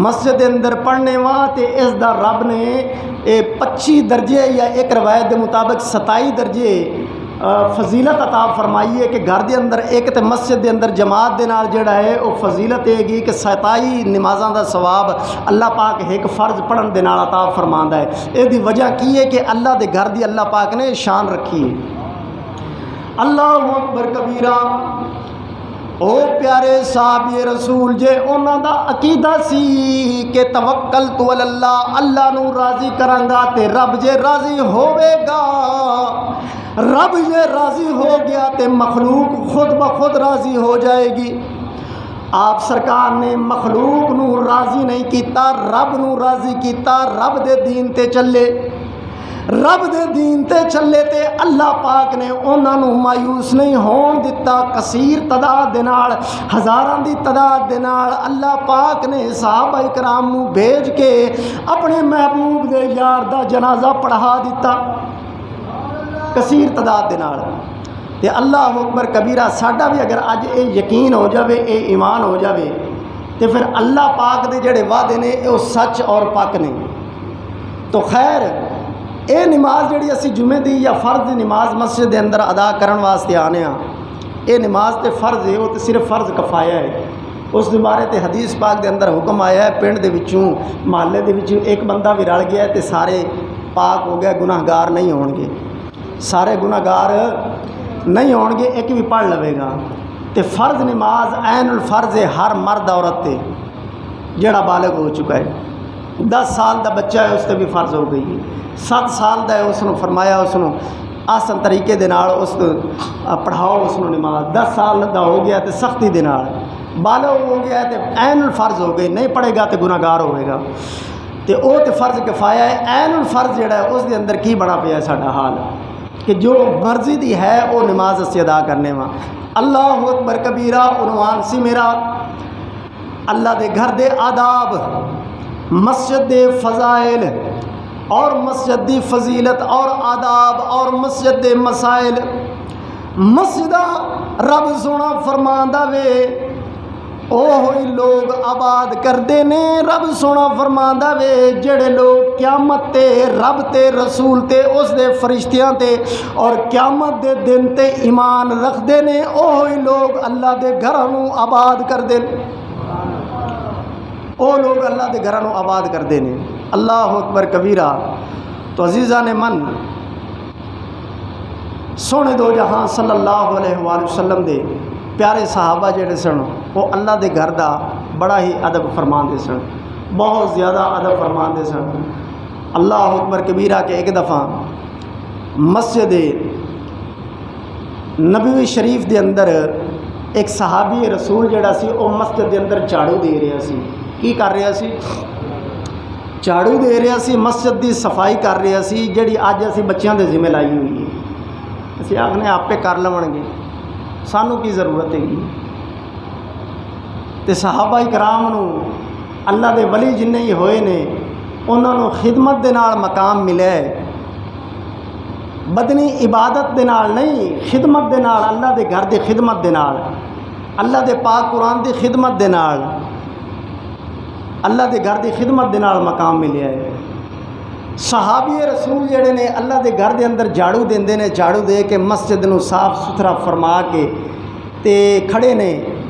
مسجد دے اندر پڑھنے وہاں تے اس دا رب نے 25 درجے یا ایک روایت دے مطابق 27 درجے فضیلت عطا فرمائی ہے کہ گھر دے اندر ایک تے مسجد دے اندر جماعت دے نال جڑا ہے وہ فضیلت ہے گی کہ 27 نمازاں دا ثواب اللہ پاک ایک فرض پڑھن دے نال عطا فرماندا ہے۔ اے دی وجہ کی ہے کہ اللہ دے گھر دی اللہ پاک نے شان رکھی ہے۔ اللہ اکبر کبیرہ۔ او پیارے صحابی رسول جے انہاں دا عقیدہ سی کہ توکلت علی اللہ، اللہ نو راضی کرانگا تے رب جے راضی ہوے گا، رب جے راضی ہو گیا تے مخلوق خود بخود راضی ہو جائے گی۔ آپ سرکار نے مخلوق نو راضی نہیں کیتا، رب نو راضی کیتا، رب دے دین تے چلے، رب دے دین تے چلے تے اللہ پاک نے انہاں نو مایوس نہیں ہون دتا۔ کثیر تعداد دے نال، ہزاراں دی تعداد دے نال اللہ پاک نے صحابہ کرام نو بھیج کے اپنے محبوب دے یار دا جنازہ پڑھا دیتا، کثیر تعداد دے نال۔ تے اللہ اکبر کبیرہ۔ ساڈا بھی اگر اج اے یقین ہو جاوے، اے ایمان ہو جاوے تے پھر اللہ پاک دے جڑے وعدے نے اے سچ اور پاک نے۔ تو خیر اے نماز جڑی اسی جمعے دی یا فرض نماز مسجد دے اندر ادا کرن واسطے آنے ہاں، اے نماز تے فرض ہے، وہ تے صرف فرض کفایہ ہے۔ اس دے بارے تے حدیث پاک دے اندر حکم آیا ہے، پنڈ دے وچوں محلے دے وچوں ایک بندہ بھی رل گیا ہے تے سارے پاک ہو گئے، گناہ گار نہیں ہون گے، سارے گناہ گار نہیں ہون گے، ایک بھی پڑھ لوے گا۔ تے فرض نماز عین الفرض ہے ہر مرد عورت تے جڑا بالغ ہو چکا ہے۔ 10 سال دا بچہ ہے اس تے بھی فرض ہو گئی ہے، 7 سال دا ہے اس نے فرمایا اس نے آسن طریقے دے نال اس پڑھاؤ اس نے نماز۔ 10 سال دا ہو گیا تے سختی دے نال، بالغ ہو گیا تے عین الفرض ہو گئی، نہیں پڑھے گا تے گناہ گار ہوئے گا۔ تے او تے فرض کفایہ ہے، عین الفرض جڑا ہے اس دے اندر کی بڑا پیا ہے ساڈا حال کہ جو مرضی دی ہے وہ نماز اسی ادا کرنے وا۔ اللہ اکبر کبیرہ عنوان سی میرا اللہ دے گھر دے آداب، مسجد دے فضائل اور مسجد دی فضیلت اور آداب اور مسجد دے مسائل۔ مسجدہ رب سونا فرماندا وے او ہوئی لوگ آباد کردے نے، رب سونا فرماندا وے جڑے لوگ قیامت تے رب تے رسول تے اس دے فرشتیاں تے اور قیامت دے دن تے ایمان رکھ دے نے، او ہوئی لوگ اللہ دے گھراں نو آباد کردے نے، او لوگ اللہ دے گھراں نو آباد کردے نے۔ اللہ اکبر کبیرہ۔ تو عزیزان من، سونے دو جہاں صلی اللہ علیہ وآلہ وسلم دے پیارے صحابہ جڑے سن وہ اللہ دے گھر دا بڑا ہی ادب فرماندے سن، بہت زیادہ ادب فرماندے سن۔ اللہ اکبر کبیرہ کہ ایک دفعہ مسجد نبوی شریف دے اندر ایک صحابی رسول جڑا سی وہ مسجد دے اندر جھاڑو دے رہا سی۔ کی کر رہا سی؟ جھاڑو دے رہا سی، مسجد دی صفائی کر رہا سی جڑی اج اسی بچیاں دے ذمہ لائی ہوئی ہے۔ اسی آخنے آپ پہ کر لون گے، سانوں کی ضرورت ہے گی۔ تے صحابہ کرام نو اللہ دے ولی جنہیں ہی ہوئے نے انہوں نے خدمت دے نال مقام ملے، بدنی عبادت دے نال نہیں، خدمت دے نال، اللہ دے گھر دی خدمت دے نال، اللہ دے پاک قرآن دی خدمت دے نال، اللہ دے گھر دی خدمت دے نال مقام ملیا ہے۔ صحابی رسول جڑے نے اللہ دے گھر دے اندر جھاڑو دیندے نے، جھاڑو دے کے مسجد نو صاف ستھرا فرما کے تے کھڑے نے